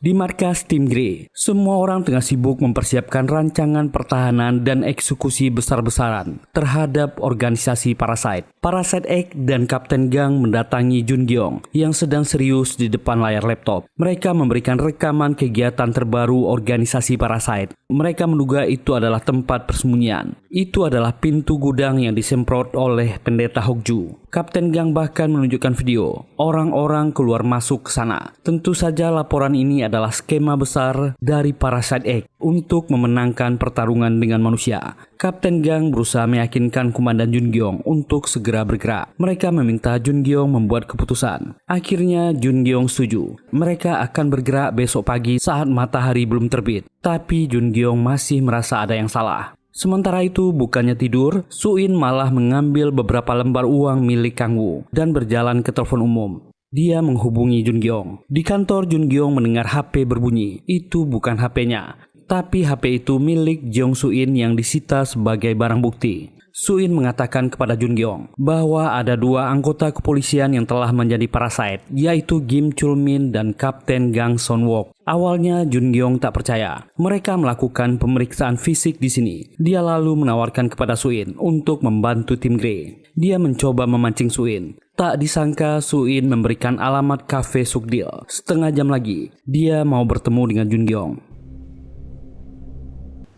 Di markas tim Grey, semua orang tengah sibuk mempersiapkan rancangan pertahanan dan eksekusi besar-besaran terhadap organisasi Parasite. Parasite X dan Kapten Gang mendatangi Jungyong yang sedang serius di depan layar laptop. Mereka memberikan rekaman kegiatan terbaru organisasi Parasite. Mereka menduga itu adalah tempat persembunyian. Itu adalah pintu gudang yang disemprot oleh pendeta Hokju. Kapten Gang bahkan menunjukkan video orang-orang keluar masuk ke sana. Tentu saja laporan ini adalah skema besar dari Parasite X untuk memenangkan pertarungan dengan manusia. Kapten Gang berusaha meyakinkan Komandan Jungyong untuk segera bergerak. Mereka meminta Jungyong membuat keputusan. Akhirnya Jungyong setuju. Mereka akan bergerak besok pagi saat matahari belum terbit. Tapi Jungyong masih merasa ada yang salah. Sementara itu, bukannya tidur, Suin malah mengambil beberapa lembar uang milik Kang Woo dan berjalan ke telepon umum. Dia menghubungi Jungyong. Di kantor, Jungyong mendengar HP berbunyi. Itu bukan HP-nya, tapi HP itu milik Jeong Suin yang disita sebagai barang bukti. Suin mengatakan kepada Jungyong bahwa ada 2 anggota kepolisian yang telah menjadi parasite, yaitu Kim Chul-min dan Kapten Gang Son-wook. Awalnya Jungyong tak percaya. Mereka melakukan pemeriksaan fisik di sini. Dia lalu menawarkan kepada Suin untuk membantu tim Grey. Dia mencoba memancing Suin. Tak disangka Suin memberikan alamat kafe Sukdil. Setengah jam lagi, dia mau bertemu dengan Jungyong.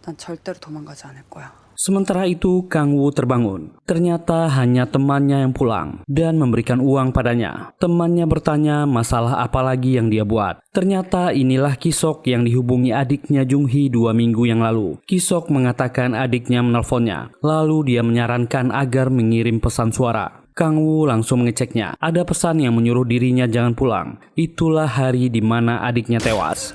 난 절대로 도망가지 않을 거야. Sementara itu, Kang Woo terbangun. Ternyata hanya temannya yang pulang dan memberikan uang padanya. Temannya bertanya masalah apa lagi yang dia buat. Ternyata inilah Kisok yang dihubungi adiknya Jung Hee 2 minggu yang lalu. Kisok mengatakan adiknya menelponnya. Lalu dia menyarankan agar mengirim pesan suara. Kang Woo langsung mengeceknya. Ada pesan yang menyuruh dirinya jangan pulang. Itulah hari di mana adiknya tewas.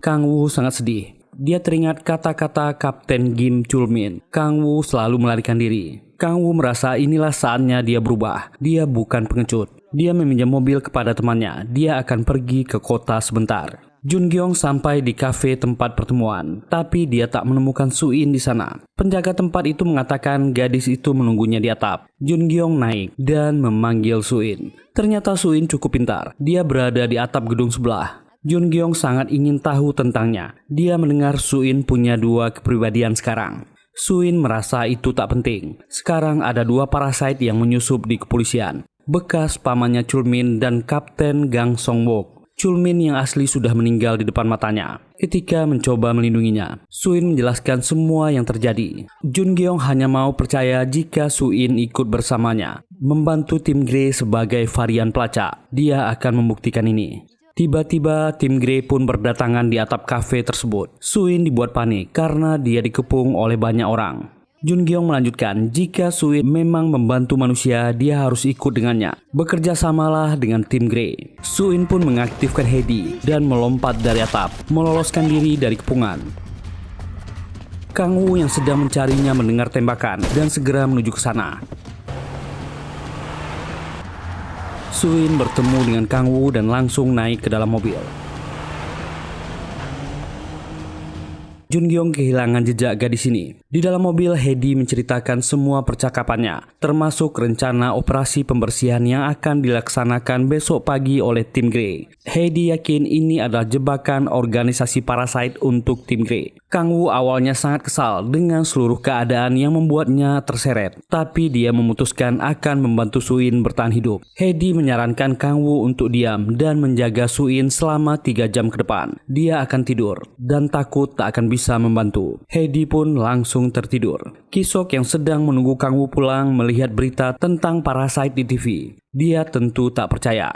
Kang Woo sangat sedih. Dia teringat kata-kata Kapten Kim Chul-min. Kang Woo selalu melarikan diri. Kang Woo merasa inilah saatnya dia berubah. Dia bukan pengecut. Dia meminjam mobil kepada temannya. Dia akan pergi ke kota sebentar. Jungyong sampai di kafe tempat pertemuan, tapi dia tak menemukan Suin di sana. Penjaga tempat itu mengatakan gadis itu menunggunya di atap. Jungyong naik dan memanggil Suin. Ternyata Suin cukup pintar. Dia berada di atap gedung sebelah. Jungyong sangat ingin tahu tentangnya. Dia mendengar Suin punya 2 kepribadian sekarang. Suin merasa itu tak penting. Sekarang ada 2 parasite yang menyusup di kepolisian. Bekas pamannya Chul-min dan Kapten Gang Song-wook. Chul-min yang asli sudah meninggal di depan matanya. Ketika mencoba melindunginya, Suin menjelaskan semua yang terjadi. Jungyong hanya mau percaya jika Suin ikut bersamanya, membantu tim Grey sebagai varian pelacak. Dia akan membuktikan ini. Tiba-tiba tim Grey pun berdatangan di atap kafe tersebut. Suin dibuat panik karena dia dikepung oleh banyak orang. Jungyong melanjutkan, jika Suin memang membantu manusia, dia harus ikut dengannya. Bekerja samalah dengan tim Grey. Suin pun mengaktifkan Heidi dan melompat dari atap, meloloskan diri dari kepungan. Kang Woo yang sedang mencarinya mendengar tembakan dan segera menuju ke sana. Suin bertemu dengan Kang Woo dan langsung naik ke dalam mobil. Jungyong kehilangan jejak gadis ini. Di dalam mobil, Heidi menceritakan semua percakapannya, termasuk rencana operasi pembersihan yang akan dilaksanakan besok pagi oleh tim Grey. Heidi yakin ini adalah jebakan organisasi Parasite untuk tim Grey. Kang Woo awalnya sangat kesal dengan seluruh keadaan yang membuatnya terseret, tapi dia memutuskan akan membantu Suin bertahan hidup. Heidi menyarankan Kang Woo untuk diam dan menjaga Suin selama 3 jam ke depan. Dia akan tidur dan takut tak akan bisa membantu. Heidi pun langsung tertidur. Kisok yang sedang menunggu Kang Woo pulang melihat berita tentang Parasite di TV. Dia tentu tak percaya.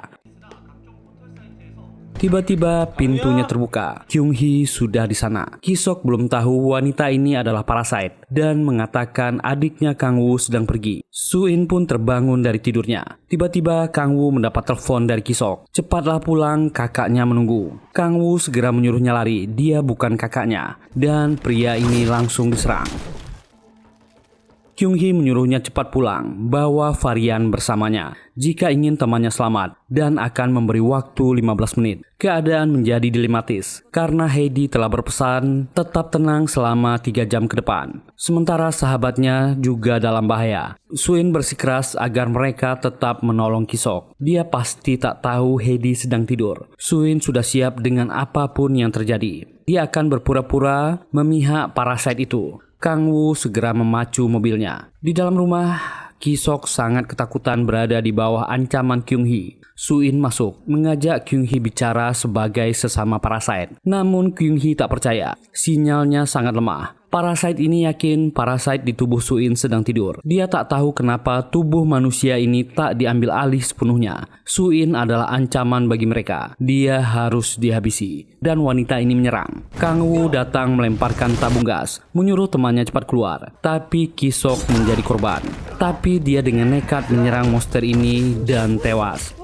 Tiba-tiba pintunya terbuka. Kyung Hee sudah di sana. Kisok belum tahu wanita ini adalah Parasite dan mengatakan adiknya Kang Woo sedang pergi. Suin pun terbangun dari tidurnya. Tiba-tiba Kang Woo mendapat telepon dari Kisok. Cepatlah pulang, kakaknya menunggu. Kang Woo segera menyuruhnya lari. Dia bukan kakaknya. Dan pria ini langsung diserang. Kyung Hee menyuruhnya cepat pulang, bawa Varian bersamanya jika ingin temannya selamat dan akan memberi waktu 15 menit. Keadaan menjadi dilematis karena Heidi telah berpesan tetap tenang selama 3 jam ke depan. Sementara sahabatnya juga dalam bahaya. Suin bersikeras agar mereka tetap menolong Kisok. Dia pasti tak tahu Heidi sedang tidur. Suin sudah siap dengan apapun yang terjadi. Dia akan berpura-pura memihak Parasite itu. Kang Woo segera memacu mobilnya. Di dalam rumah, Kisok sangat ketakutan berada di bawah ancaman Kyung Hee. Suin masuk, mengajak Kyung Hee bicara sebagai sesama Parasite. Namun Kyung Hee tak percaya, sinyalnya sangat lemah. Parasite ini yakin Parasite di tubuh Suin sedang tidur. Dia tak tahu kenapa tubuh manusia ini tak diambil alih sepenuhnya. Suin adalah ancaman bagi mereka. Dia harus dihabisi. Dan wanita ini menyerang. Kang Woo datang melemparkan tabung gas, menyuruh temannya cepat keluar. Tapi Kisok menjadi korban. Tapi dia dengan nekat menyerang monster ini dan tewas.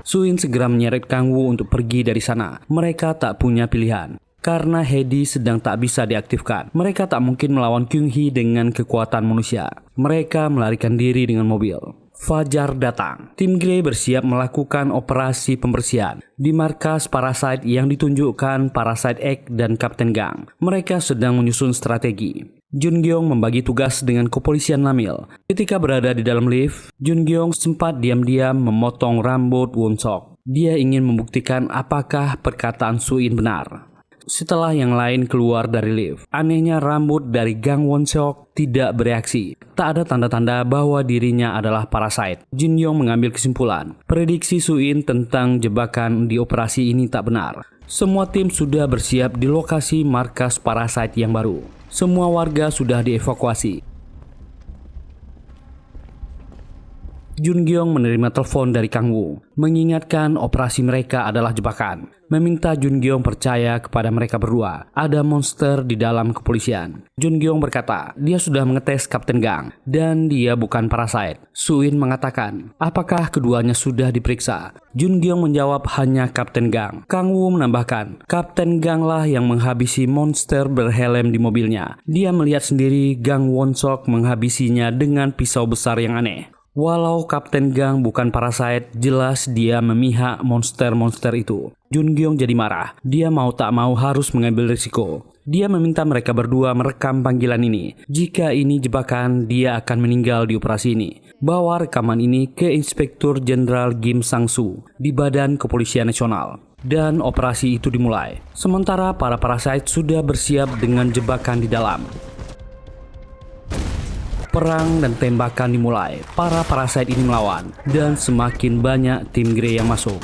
Suin segera menyeret Kang Woo untuk pergi dari sana. Mereka tak punya pilihan. Karena Heidi sedang tak bisa diaktifkan. Mereka tak mungkin melawan Kyung Hee dengan kekuatan manusia. Mereka melarikan diri dengan mobil. Fajar datang. Tim Grey bersiap melakukan operasi pembersihan di markas Parasite yang ditunjukkan Parasite X dan Kapten Gang. Mereka sedang menyusun strategi. Jungyong membagi tugas dengan kepolisian Namil. Ketika berada di dalam lift, Jungyong sempat diam-diam memotong rambut Won-sok. Dia ingin membuktikan apakah perkataan Suin benar. Setelah yang lain keluar dari lift, anehnya rambut dari Gang Won-sok tidak bereaksi. Tak ada tanda-tanda bahwa dirinya adalah Parasite. Jungyong mengambil kesimpulan, prediksi Suin tentang jebakan di operasi ini tak benar. Semua tim sudah bersiap di lokasi markas Parasite yang baru. Semua warga sudah dievakuasi. Jungyong menerima telepon dari Kang Woo, mengingatkan operasi mereka adalah jebakan. Meminta Jungyong percaya kepada mereka berdua. Ada monster di dalam kepolisian. Jungyong berkata, dia sudah mengetes Kapten Gang dan dia bukan Parasite. Suin mengatakan, apakah keduanya sudah diperiksa? Jungyong menjawab hanya Kapten Gang. Kang Woo menambahkan, Kapten Gang lah yang menghabisi monster berhelm di mobilnya. Dia melihat sendiri Gang Won-sok menghabisinya dengan pisau besar yang aneh. Walau Kapten Gang bukan Parasite, jelas dia memihak monster-monster itu. Jungyong jadi marah. Dia mau tak mau harus mengambil risiko. Dia meminta mereka berdua merekam panggilan ini. Jika ini jebakan, dia akan meninggal di operasi ini. Bawa rekaman ini ke Inspektur Jenderal Kim Sang-soo di Badan Kepolisian Nasional. Dan operasi itu dimulai. Sementara para Parasite sudah bersiap dengan jebakan di dalam. Perang dan tembakan dimulai. Para Parasite ini melawan. Dan semakin banyak tim Grey yang masuk.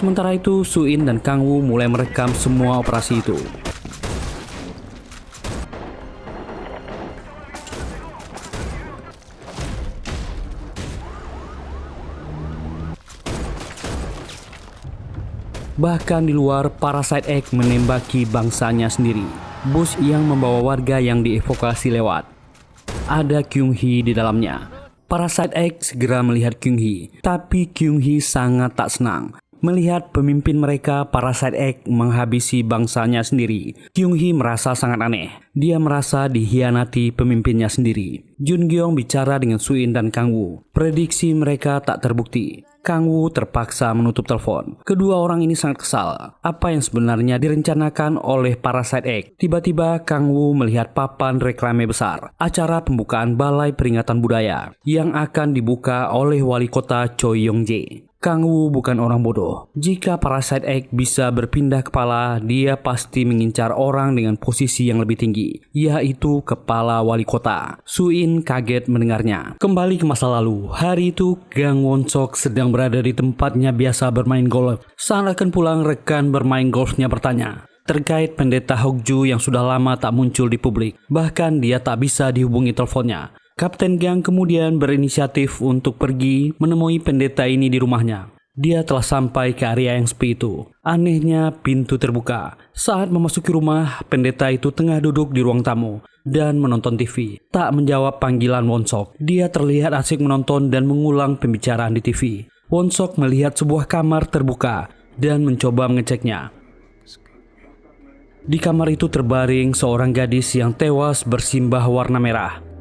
Sementara itu, Su-in dan Kang Woo mulai merekam semua operasi itu. Bahkan di luar, Parasite X menembaki bangsanya sendiri. Bus yang membawa warga yang dievakuasi lewat. Ada Kyung Hee di dalamnya. Parasite X segera melihat Kyung Hee, tapi Kyung Hee sangat tak senang melihat pemimpin mereka, Parasite X, menghabisi bangsanya sendiri. Kyung Hee merasa sangat aneh. Dia merasa dihianati pemimpinnya sendiri. Jun Gyeong bicara dengan Su-in dan Kang Woo. Prediksi mereka tak terbukti. Kang Woo terpaksa menutup telepon. Kedua orang ini sangat kesal. Apa yang sebenarnya direncanakan oleh Parasite X? Tiba-tiba Kang Woo melihat papan reklame besar. Acara pembukaan Balai Peringatan Budaya yang akan dibuka oleh Wali Kota Choi Yong-jae. Kang Woo bukan orang bodoh. Jika Parasite X bisa berpindah kepala, dia pasti mengincar orang dengan posisi yang lebih tinggi, yaitu kepala wali kota. Su-in kaget mendengarnya. Kembali ke masa lalu, hari itu Gang Won-sok sedang berada di tempatnya biasa bermain golf. Saat akan pulang, rekan bermain golfnya bertanya terkait pendeta Hokju yang sudah lama tak muncul di publik. Bahkan dia tak bisa dihubungi teleponnya. Kapten Gang kemudian berinisiatif untuk pergi menemui pendeta ini di rumahnya. Dia telah sampai ke area yang sepi itu. Anehnya, pintu terbuka. Saat memasuki rumah, pendeta itu tengah duduk di ruang tamu dan menonton TV. Tak menjawab panggilan Won-sok. Dia terlihat asik menonton dan mengulang pembicaraan di TV. Won-sok melihat sebuah kamar terbuka dan mencoba mengeceknya. Di kamar itu terbaring seorang gadis yang tewas bersimbah warna merah.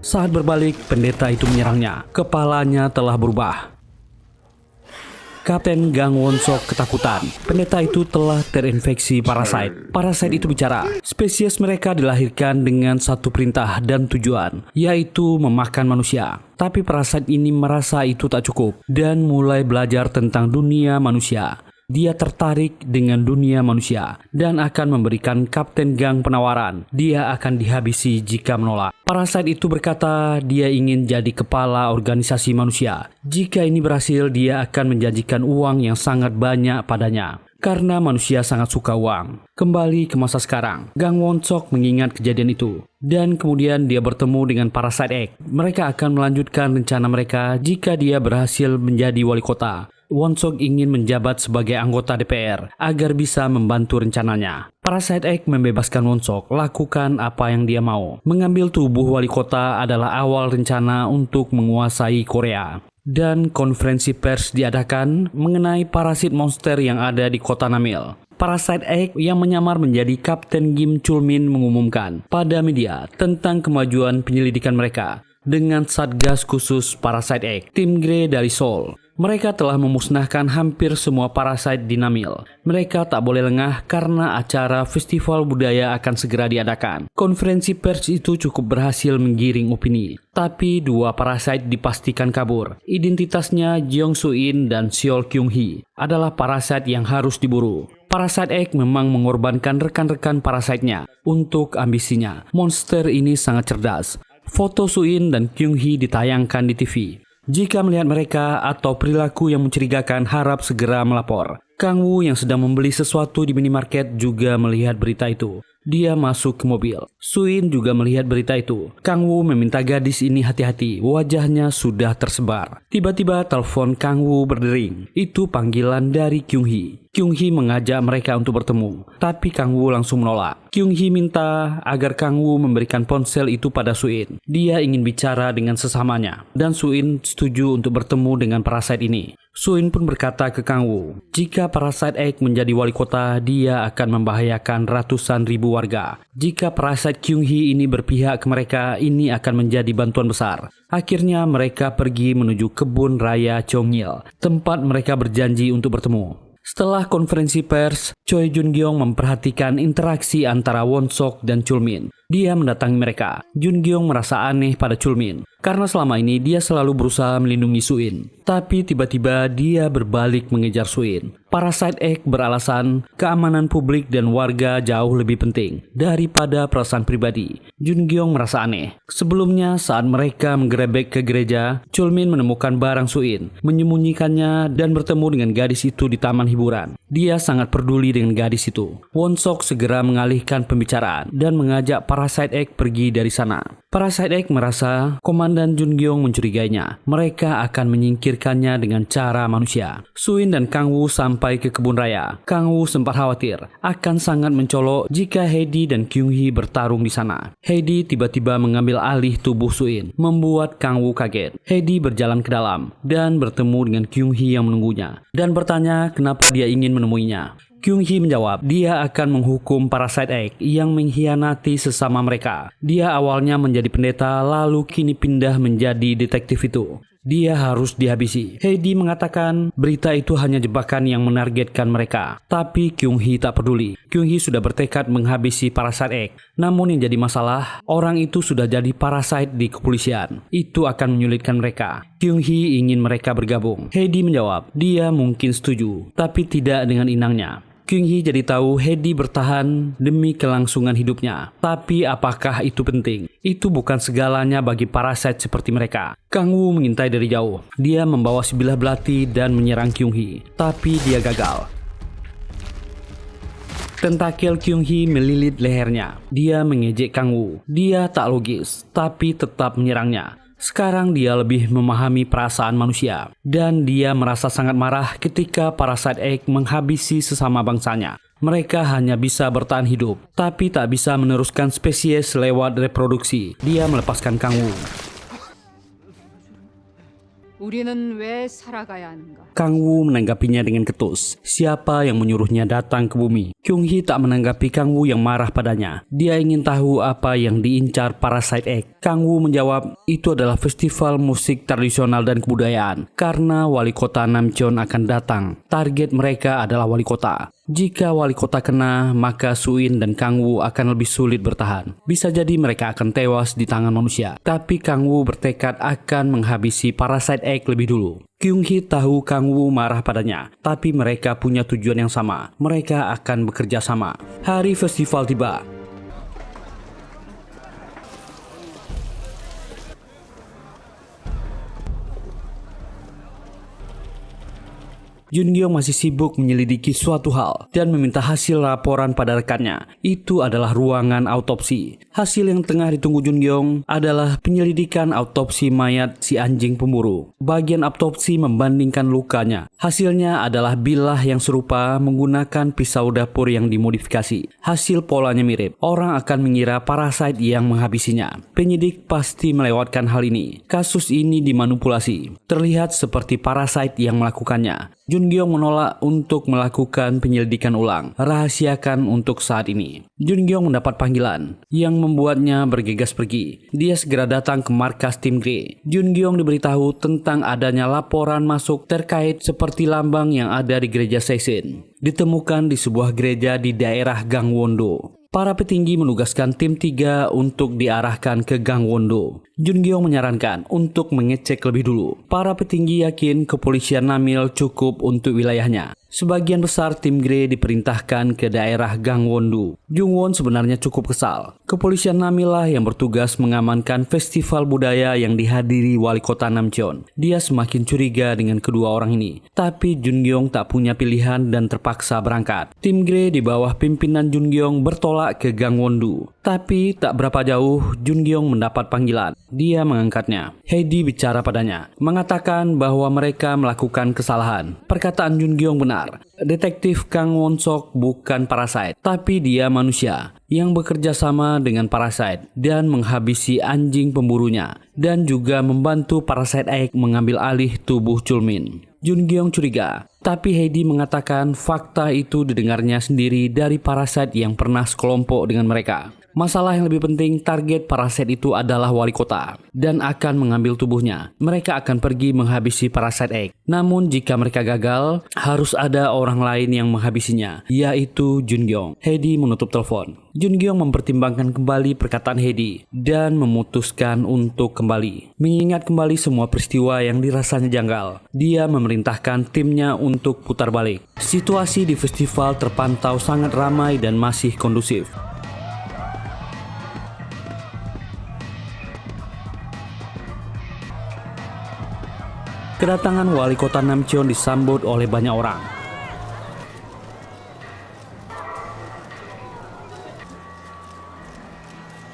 Saat berbalik, pendeta itu menyerangnya. Kepalanya telah berubah. Kapten Gang Won-sok ketakutan. Pendeta itu telah terinfeksi parasite. Parasite itu bicara. Spesies mereka dilahirkan dengan satu perintah dan tujuan, yaitu memakan manusia. Tapi parasite ini merasa itu tak cukup dan mulai belajar tentang dunia manusia. Dia tertarik dengan dunia manusia dan akan memberikan Kapten Gang penawaran. Dia akan dihabisi jika menolak. Parasite itu berkata dia ingin jadi kepala organisasi manusia. Jika ini berhasil, dia akan menjanjikan uang yang sangat banyak padanya. Karena manusia sangat suka uang. Kembali ke masa sekarang, Gang Won-sok mengingat kejadian itu. Dan kemudian dia bertemu dengan Parasite X. Mereka akan melanjutkan rencana mereka jika dia berhasil menjadi wali kota. Won-sok ingin menjabat sebagai anggota DPR agar bisa membantu rencananya. Parasite X membebaskan Won-sok lakukan apa yang dia mau. Mengambil tubuh wali kota adalah awal rencana untuk menguasai Korea. Dan konferensi pers diadakan mengenai parasit monster yang ada di kota Namil. Parasite X yang menyamar menjadi Kapten Kim Chul-min mengumumkan pada media tentang kemajuan penyelidikan mereka dengan Satgas Khusus Parasite X, tim Grey dari Seoul. Mereka telah memusnahkan hampir semua parasite di Namil. Mereka tak boleh lengah karena acara festival budaya akan segera diadakan. Konferensi pers itu cukup berhasil menggiring opini. Tapi dua parasite dipastikan kabur. Identitasnya Jeong Su-in dan Seol Kyung Hee adalah parasite yang harus diburu. Parasite X memang mengorbankan rekan-rekan parasitenya untuk ambisinya. Monster ini sangat cerdas. Foto Su-in dan Kyung Hee ditayangkan di TV. Jika melihat mereka atau perilaku yang mencurigakan, harap segera melapor. Kang Woo yang sedang membeli sesuatu di minimarket juga melihat berita itu. Dia masuk ke mobil. Su-in juga melihat berita itu. Kang Woo meminta gadis ini hati-hati. Wajahnya sudah tersebar. Tiba-tiba telepon Kang Woo berdering. Itu panggilan dari Kyung Hee. Kyung Hee mengajak mereka untuk bertemu. Tapi Kang Woo langsung menolak. Kyung Hee minta agar Kang Woo memberikan ponsel itu pada Su-in. Dia ingin bicara dengan sesamanya. Dan Su-in setuju untuk bertemu dengan parasite ini. Su-in pun berkata ke Kang Woo, jika Parasite X menjadi wali kota, dia akan membahayakan ratusan ribu warga. Jika Parasite Kyung Hee ini berpihak ke mereka, ini akan menjadi bantuan besar. Akhirnya mereka pergi menuju kebun raya Chongyil, tempat mereka berjanji untuk bertemu. Setelah konferensi pers, Choi Jun Gyeong memperhatikan interaksi antara Won-sok dan Chul-min. Dia mendatangi mereka. Jun Gyeong merasa aneh pada Chulmin karena selama ini dia selalu berusaha melindungi Suin. Tapi tiba-tiba dia berbalik mengejar Suin. Parasite Egg beralasan keamanan publik dan warga jauh lebih penting daripada perasaan pribadi. Jun Gyeong merasa aneh. Sebelumnya saat mereka menggerebek ke gereja, Chulmin menemukan barang Suin, menyembunyikannya dan bertemu dengan gadis itu di taman hiburan. Dia sangat peduli dengan gadis itu. Won-sok segera mengalihkan pembicaraan dan mengajak Parasite Egg pergi dari sana. Parasite Egg merasa Komandan Jun Gyeong mencurigainya. Mereka akan menyingkirkannya dengan cara manusia. Suin dan Kang Woo sampai ke kebun raya. Kang Woo sempat khawatir akan sangat mencolok jika Heidi dan Kyung Hee bertarung di sana. Heidi tiba-tiba mengambil alih tubuh Suin, membuat Kang Woo kaget. Heidi berjalan ke dalam dan bertemu dengan Kyung Hee yang menunggunya dan bertanya kenapa dia ingin menemuinya. Kyung Hee menjawab dia akan menghukum Parasite Egg yang mengkhianati sesama mereka. Dia awalnya menjadi pendeta lalu kini pindah menjadi detektif itu. Dia harus dihabisi. Heidi mengatakan berita itu hanya jebakan yang menargetkan mereka. Tapi Kyung Hee tak peduli. Kyung Hee sudah bertekad menghabisi Parasite Egg. Namun yang jadi masalah, orang itu sudah jadi parasite di kepolisian. Itu akan menyulitkan mereka. Kyung Hee ingin mereka bergabung. Heidi menjawab dia mungkin setuju, tapi tidak dengan inangnya. Kyung Hee jadi tahu Heidi bertahan demi kelangsungan hidupnya. Tapi apakah itu penting? Itu bukan segalanya bagi parasite seperti mereka. Kang Woo mengintai dari jauh. Dia membawa sebilah belati dan menyerang Kyung Hee. Tapi dia gagal. Tentakel Kyung Hee melilit lehernya. Dia mengejek Kang Woo. Dia tak logis, tapi tetap menyerangnya. Sekarang dia lebih memahami perasaan manusia. Dan dia merasa sangat marah ketika Parasite Egg menghabisi sesama bangsanya. Mereka hanya bisa bertahan hidup, tapi tak bisa meneruskan spesies lewat reproduksi. Dia melepaskan Kang Woo. 우리는 왜 살아가야 하는가? Kang Woo menanggapinya dengan ketus. Siapa yang menyuruhnya datang ke bumi? Kyung Hee tak menanggapi Kang Woo yang marah padanya. Dia ingin tahu apa yang diincar Parasite Egg. Kang Woo menjawab, itu adalah festival musik tradisional dan kebudayaan. Karena wali kota Namcheon akan datang. Target mereka adalah wali kota. Jika wali kota kena, maka Suin dan Kang Woo akan lebih sulit bertahan. Bisa jadi mereka akan tewas di tangan manusia. Tapi Kang Woo bertekad akan menghabisi Parasite Egg lebih dulu. Kyung Hee tahu Kang Woo marah padanya, tapi mereka punya tujuan yang sama. Mereka akan bekerja sama. Hari festival tiba. Jun Gyeong masih sibuk menyelidiki suatu hal dan meminta hasil laporan pada rekannya. Itu adalah ruangan autopsi. Hasil yang tengah ditunggu Jun Gyeong adalah penyelidikan autopsi mayat si anjing pemburu. Bagian autopsi membandingkan lukanya. Hasilnya adalah bilah yang serupa menggunakan pisau dapur yang dimodifikasi. Hasil polanya mirip. Orang akan mengira parasite yang menghabisinya. Penyidik pasti melewatkan hal ini. Kasus ini dimanipulasi. Terlihat seperti parasite yang melakukannya. Jun Gyeong menolak untuk melakukan penyelidikan ulang. Rahasiakan untuk saat ini. Jun Gyeong mendapat panggilan yang membuatnya bergegas pergi. Dia segera datang ke markas tim Grey. Jun Gyeong diberitahu tentang adanya laporan masuk terkait seperti lambang yang ada di gereja Seisin. Ditemukan di sebuah gereja di daerah Gangwon-do. Para petinggi menugaskan tim 3 untuk diarahkan ke Gangwon-do. Jun Gyeong menyarankan untuk mengecek lebih dulu. Para petinggi yakin kepolisian Namil cukup untuk wilayahnya. Sebagian besar tim Grey diperintahkan ke daerah Gangwon-do. Jungwon sebenarnya cukup kesal. Kepolisian Namil lah yang bertugas mengamankan festival budaya yang dihadiri wali kota Namcheon. Dia semakin curiga dengan kedua orang ini. Tapi Jun Gyeong tak punya pilihan dan terpaksa berangkat. Tim Grey di bawah pimpinan Jun Gyeong bertolak ke Gangwon-do. Tapi tak berapa jauh Jun Gyeong mendapat panggilan. Dia mengangkatnya. Heidi bicara padanya, mengatakan bahwa mereka melakukan kesalahan. Perkataan Jun Gyeong benar. Detektif Kang Won-sok bukan parasite, tapi dia manusia yang bekerja sama dengan parasite dan menghabisi anjing pemburunya dan juga membantu Parasite Egg mengambil alih tubuh Chulmin. Jun Gyeong curiga, tapi Heidi mengatakan fakta itu didengarnya sendiri dari parasite yang pernah sekelompok dengan mereka. Masalah yang lebih penting, target parasit itu adalah wali kota dan akan mengambil tubuhnya. Mereka akan pergi menghabisi parasit X. Namun jika mereka gagal, harus ada orang lain yang menghabisinya, yaitu Jungyong. Hedi menutup telepon. Jungyong mempertimbangkan kembali perkataan Hedi dan memutuskan untuk kembali. Mengingat kembali semua peristiwa yang dirasanya janggal, dia memerintahkan timnya untuk putar balik. Situasi di festival terpantau sangat ramai dan masih kondusif. Kedatangan wali kota Namcheon disambut oleh banyak orang.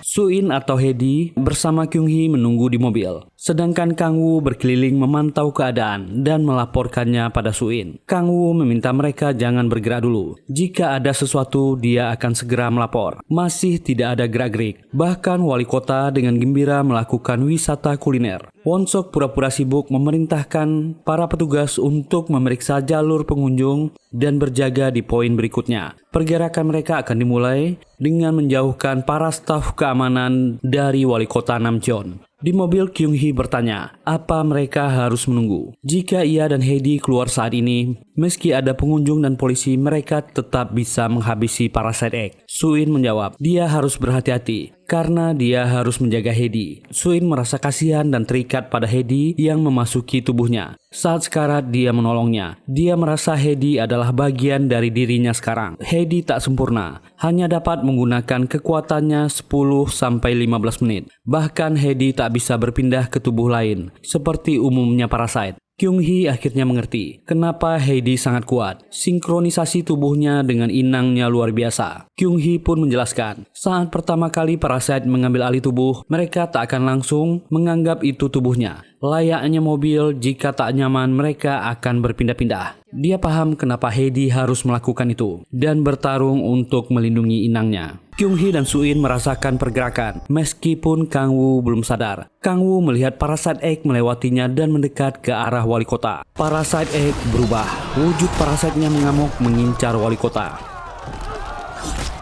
Suin atau Hedi bersama Kyung-hee menunggu di mobil. Sedangkan Kang-woo berkeliling memantau keadaan dan melaporkannya pada Suin. Kang-woo meminta mereka jangan bergerak dulu. Jika ada sesuatu, dia akan segera melapor. Masih tidak ada gerak-gerik. Bahkan wali kota dengan gembira melakukan wisata kuliner. Won-sok pura-pura sibuk memerintahkan para petugas untuk memeriksa jalur pengunjung dan berjaga di poin berikutnya. Pergerakan mereka akan dimulai dengan menjauhkan para staf keamanan dari wali kota Namcheon. Di mobil, Kyung-hee bertanya, apa mereka harus menunggu? Jika ia dan Hedi keluar saat ini, meski ada pengunjung dan polisi, mereka tetap bisa menghabisi parasit X. Suin menjawab, dia harus berhati-hati karena dia harus menjaga Hedi. Suin merasa kasihan dan terikat pada Hedi yang memasuki tubuhnya. Saat sekarat, dia menolongnya. Dia merasa Hedi adalah bagian dari dirinya sekarang. Hedi tak sempurna, hanya dapat menggunakan kekuatannya 10-15 menit. Bahkan Hedi tak bisa berpindah ke tubuh lain, seperti umumnya parasit. Kyung-hee akhirnya mengerti kenapa Hedi sangat kuat. Sinkronisasi tubuhnya dengan inangnya luar biasa. Kyung-hee pun menjelaskan, saat pertama kali parasit mengambil alih tubuh, mereka tak akan langsung menganggap itu tubuhnya. Layaknya mobil, jika tak nyaman mereka akan berpindah-pindah. Dia paham kenapa Hedi harus melakukan itu dan bertarung untuk melindungi inangnya. Kyung-hee dan Suin merasakan pergerakan, meskipun Kang-woo belum sadar. Kang-woo melihat parasit X melewatinya dan mendekat ke arah wali kota. Parasit X berubah, wujud parasitnya mengamuk mengincar wali kota.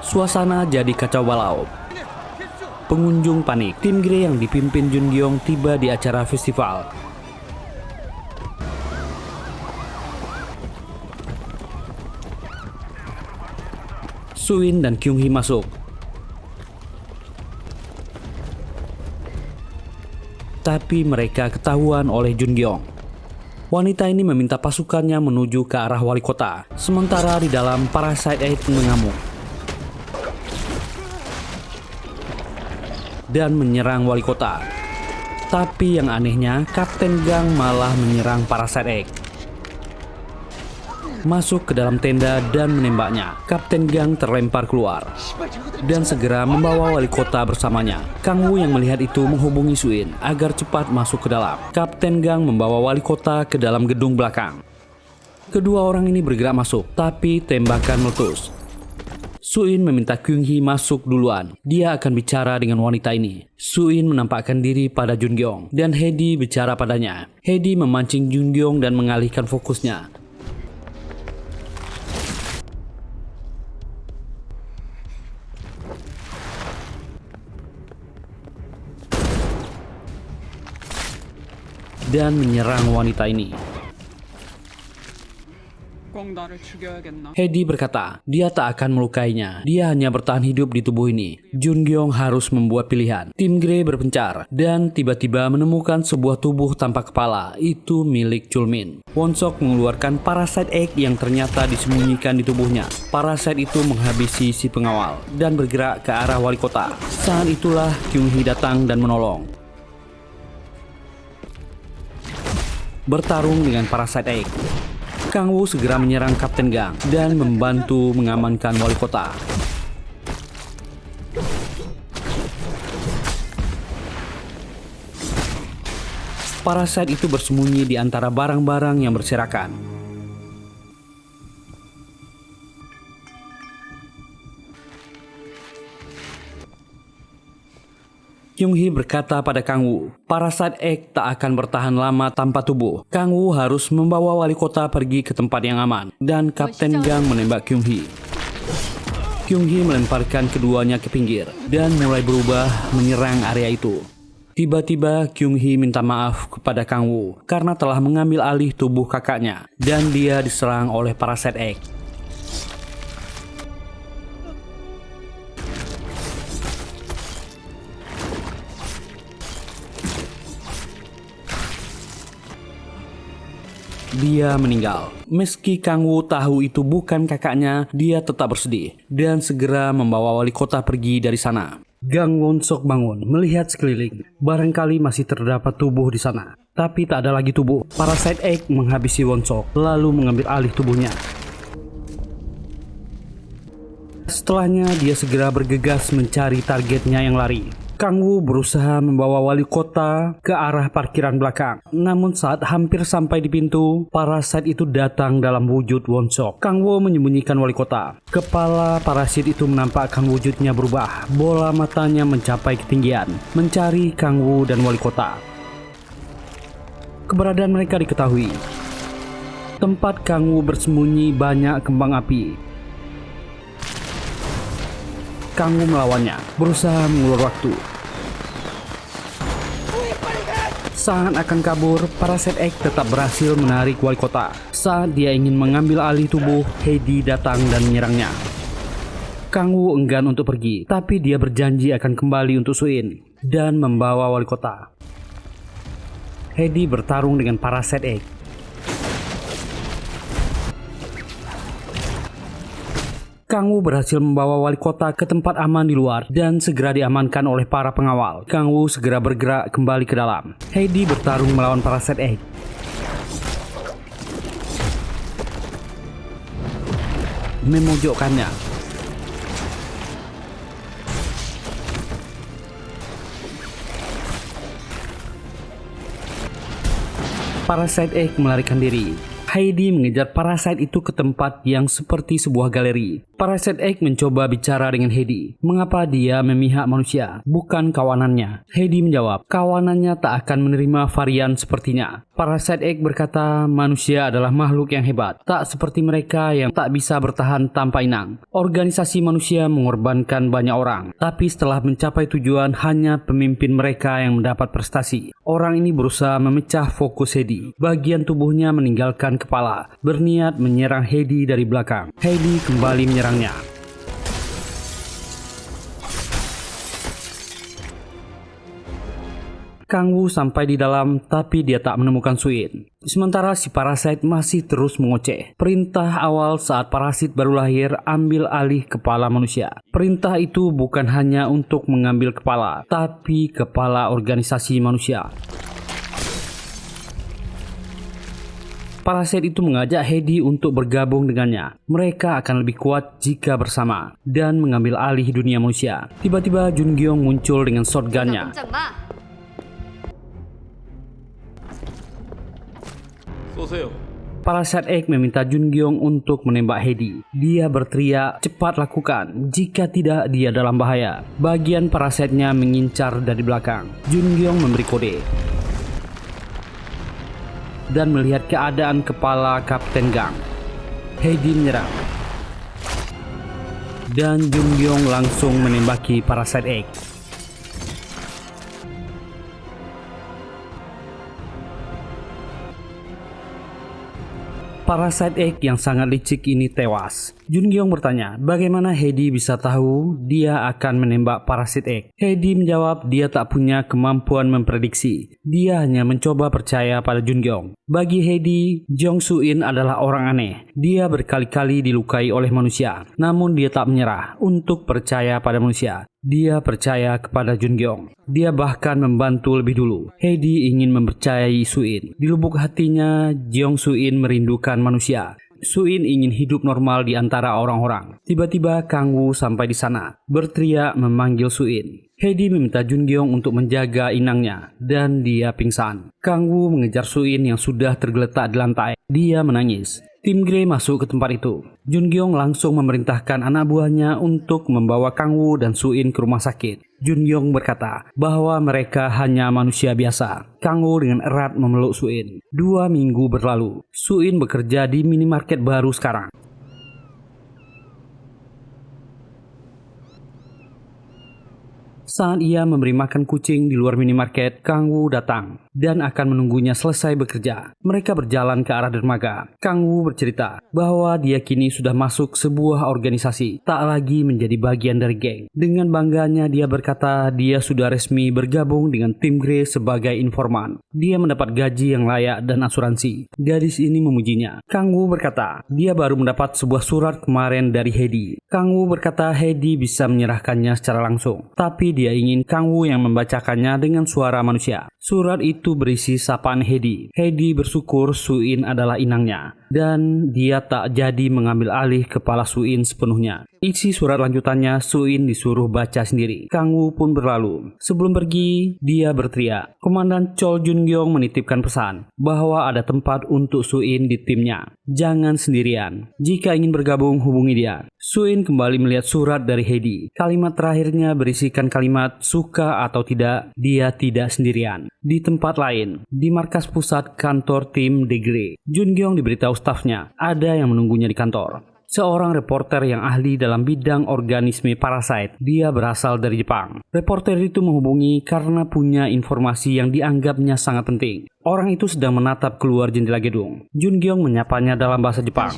Suasana jadi kacau balau. Pengunjung panik. Tim Grey yang dipimpin Jungyong tiba di acara festival. Suin dan Kyung-hee masuk. Tapi mereka ketahuan oleh Jungyong. Wanita ini meminta pasukannya menuju ke arah wali kota. Sementara di dalam parasit X mengamuk dan menyerang wali kota. Tapi yang anehnya, Kapten Gang malah menyerang parasit X. Masuk ke dalam tenda dan menembaknya. Kapten Gang terlempar keluar dan segera membawa wali kota bersamanya. Kang-woo yang melihat itu menghubungi Suin agar cepat masuk ke dalam. Kapten Gang membawa wali kota ke dalam gedung belakang. Kedua orang ini bergerak masuk, tapi tembakan meletus. Suin meminta Kyung-hee masuk duluan. Dia akan bicara dengan wanita ini. Suin menampakkan diri pada Jungyong dan Hedi bicara padanya. Hedi memancing Jungyong dan mengalihkan fokusnya. Dan menyerang wanita ini. Hedi berkata, dia tak akan melukainya. Dia hanya bertahan hidup di tubuh ini. Jungyong harus membuat pilihan. Tim Grey berpencar dan tiba-tiba menemukan sebuah tubuh tanpa kepala. Itu milik Chulmin. Won-sok mengeluarkan parasit X yang ternyata disembunyikan di tubuhnya. Parasit itu menghabisi si pengawal dan bergerak ke arah wali kota. Saat itulah Kyung-hee datang dan menolong. Bertarung dengan parasit X. Kang-woo segera menyerang Kapten Gang dan membantu mengamankan wali kota. Parasit itu bersembunyi di antara barang-barang yang berserakan. Kyung-hee berkata pada Kang-woo, parasit X tak akan bertahan lama tanpa tubuh. Kang-woo harus membawa wali kota pergi ke tempat yang aman, dan Kapten Gang menembak Kyung-hee. Kyung Hee melemparkan keduanya ke pinggir dan mulai berubah menyerang area itu. Tiba-tiba Kyung Hee minta maaf kepada Kang Woo karena telah mengambil alih tubuh kakaknya dan dia diserang oleh Parasite Egg. Dia meninggal. Meski Kang Woo tahu itu bukan kakaknya, dia tetap bersedih dan segera membawa wali kota pergi dari sana. Gang Won Sok bangun, melihat sekeliling. Barangkali masih terdapat tubuh di sana. Tapi tak ada lagi tubuh. Parasite Egg menghabisi Won Sok, lalu mengambil alih tubuhnya. Setelahnya, dia segera bergegas mencari targetnya yang lari. Kang Woo berusaha membawa wali kota ke arah parkiran belakang. Namun saat hampir sampai di pintu, parasit itu datang dalam wujud Won Sok. Kang Woo menyembunyikan wali kota. Kepala parasit itu menampakkan wujudnya berubah. Bola matanya mencapai ketinggian, mencari Kang Woo dan wali kota. Keberadaan mereka diketahui. Tempat Kang Woo bersembunyi banyak kembang api. Kang Woo melawannya, berusaha mengulur waktu. Saat akan kabur, Parasite Egg tetap berhasil menarik wali kota. Saat dia ingin mengambil alih tubuh, Heidi datang dan menyerangnya. Kang Woo enggan untuk pergi, tapi dia berjanji akan kembali untuk Suin dan membawa wali kota. Heidi bertarung dengan Parasite Egg. Kang Woo berhasil membawa wali kota ke tempat aman di luar dan segera diamankan oleh para pengawal. Kang Woo segera bergerak kembali ke dalam. Heidi bertarung melawan Parasite Egg. Memojokkannya. Parasite Egg melarikan diri. Heidi mengejar Parasite itu ke tempat yang seperti sebuah galeri. Parasite Egg mencoba bicara dengan Heidi. Mengapa dia memihak manusia, bukan kawanannya? Heidi menjawab, kawanannya tak akan menerima varian sepertinya. Parasite Egg berkata, manusia adalah makhluk yang hebat, tak seperti mereka yang tak bisa bertahan tanpa inang. Organisasi manusia mengorbankan banyak orang, tapi setelah mencapai tujuan, hanya pemimpin mereka yang mendapat prestasi. Orang ini berusaha memecah fokus Heidi. Bagian tubuhnya meninggalkan kepala, berniat menyerang Heidi dari belakang. Heidi kembali menyerangnya. Kang Woo sampai di dalam, tapi dia tak menemukan Suin. Sementara si Parasite masih terus mengoceh. Perintah awal saat parasit baru lahir, ambil alih kepala manusia. Perintah itu bukan hanya untuk mengambil kepala, tapi kepala organisasi manusia. Parasit itu mengajak Heidi untuk bergabung dengannya. Mereka akan lebih kuat jika bersama dan mengambil alih dunia manusia. Tiba-tiba Jun Gyeong muncul dengan shotgunnya. 쏘세요. Parasite Egg meminta Jun Gyeong untuk menembak Heidi. Dia berteriak, cepat lakukan, jika tidak dia dalam bahaya. Bagian parasitnya mengincar dari belakang. Jun Gyeong memberi kode dan melihat keadaan kepala Kapten Gang. Heidi menyerang dan Jun Gyeong langsung menembaki Parasite Egg. Parasite Egg yang sangat licik ini tewas. Jun Gyeong bertanya, bagaimana Heidi bisa tahu dia akan menembak Parasite Egg? Heidi menjawab, dia tak punya kemampuan memprediksi. Dia hanya mencoba percaya pada Jun Gyeong. Bagi Heidi, Jong Soo-in adalah orang aneh. Dia berkali-kali dilukai oleh manusia, namun dia tak menyerah untuk percaya pada manusia. Dia percaya kepada Jun Gyeong. Dia bahkan membantu lebih dulu. Heidi ingin mempercayai Soo-in. Di lubuk hatinya, Jong Soo-in merindukan manusia. Soo-in ingin hidup normal di antara orang-orang. Tiba-tiba Kang Woo sampai di sana, berteriak memanggil Soo-in. Heidi meminta Jun Gyeong untuk menjaga inangnya, dan dia pingsan. Kang Woo mengejar Soo-in yang sudah tergeletak di lantai. Dia menangis. Tim Grey masuk ke tempat itu. Jun Gyeong langsung memerintahkan anak buahnya untuk membawa Kang Woo dan Soo-in ke rumah sakit. Jun Gyeong berkata bahwa mereka hanya manusia biasa. Kang Woo dengan erat memeluk Soo-in. 2 minggu berlalu. Soo-in bekerja di minimarket baru sekarang. Saat ia memberi makan kucing di luar minimarket, Kang Woo datang dan akan menunggunya selesai bekerja. Mereka berjalan ke arah dermaga. Kang Woo bercerita bahwa dia kini sudah masuk sebuah organisasi, tak lagi menjadi bagian dari geng. Dengan bangganya dia berkata dia sudah resmi bergabung dengan tim Grey sebagai informan. Dia mendapat gaji yang layak dan asuransi. Gadis ini memujinya. Kang Woo berkata dia baru mendapat sebuah surat kemarin dari Hedi. Kang Woo berkata Hedi bisa menyerahkannya secara langsung, tapi dia ingin Kang Woo yang membacakannya dengan suara manusia. Surat itu berisi sapaan Hedi. Hedi bersyukur Suin adalah inangnya dan dia tak jadi mengambil alih kepala Suin sepenuhnya. Isi surat lanjutannya Suin disuruh baca sendiri. Kang Woo pun berlalu. Sebelum pergi, dia berteriak. Komandan Chol Jun-gyong menitipkan pesan bahwa ada tempat untuk Suin di timnya. Jangan sendirian. Jika ingin bergabung, hubungi dia. Suin kembali melihat surat dari Hedi. Kalimat terakhirnya berisikan kalimat suka atau tidak, dia tidak sendirian. Di tempat lain, di markas pusat kantor tim The Grey, Jun-gyong diberitahu stafnya ada yang menunggunya di kantor. Seorang reporter yang ahli dalam bidang organisme parasit. Dia berasal dari Jepang. Reporter itu menghubungi karena punya informasi yang dianggapnya sangat penting. Orang itu sedang menatap keluar jendela gedung. Jun-gyong menyapanya dalam bahasa Jepang.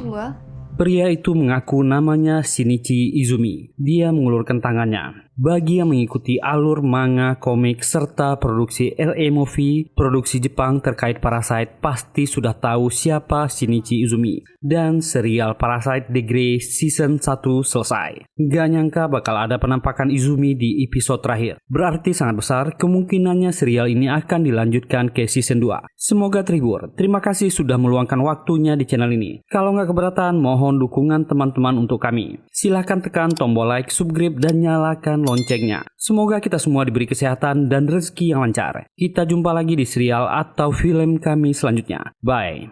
Pria itu mengaku namanya Shinichi Izumi. Dia mengulurkan tangannya. Bagi yang mengikuti alur manga, komik, serta produksi LA Movie, produksi Jepang terkait Parasite pasti sudah tahu siapa Shinichi Izumi. Dan serial Parasite The Grey season 1 selesai. Gak nyangka bakal ada penampakan Izumi di episode terakhir. Berarti sangat besar kemungkinannya serial ini akan dilanjutkan ke season 2. Semoga terhibur. Terima kasih sudah meluangkan waktunya di channel ini. Kalau nggak keberatan, mohon dukungan teman-teman untuk kami. Silahkan tekan tombol like, subscribe, dan nyalakan loncengnya. Semoga kita semua diberi kesehatan dan rezeki yang lancar. Kita jumpa lagi di serial atau film kami selanjutnya. Bye.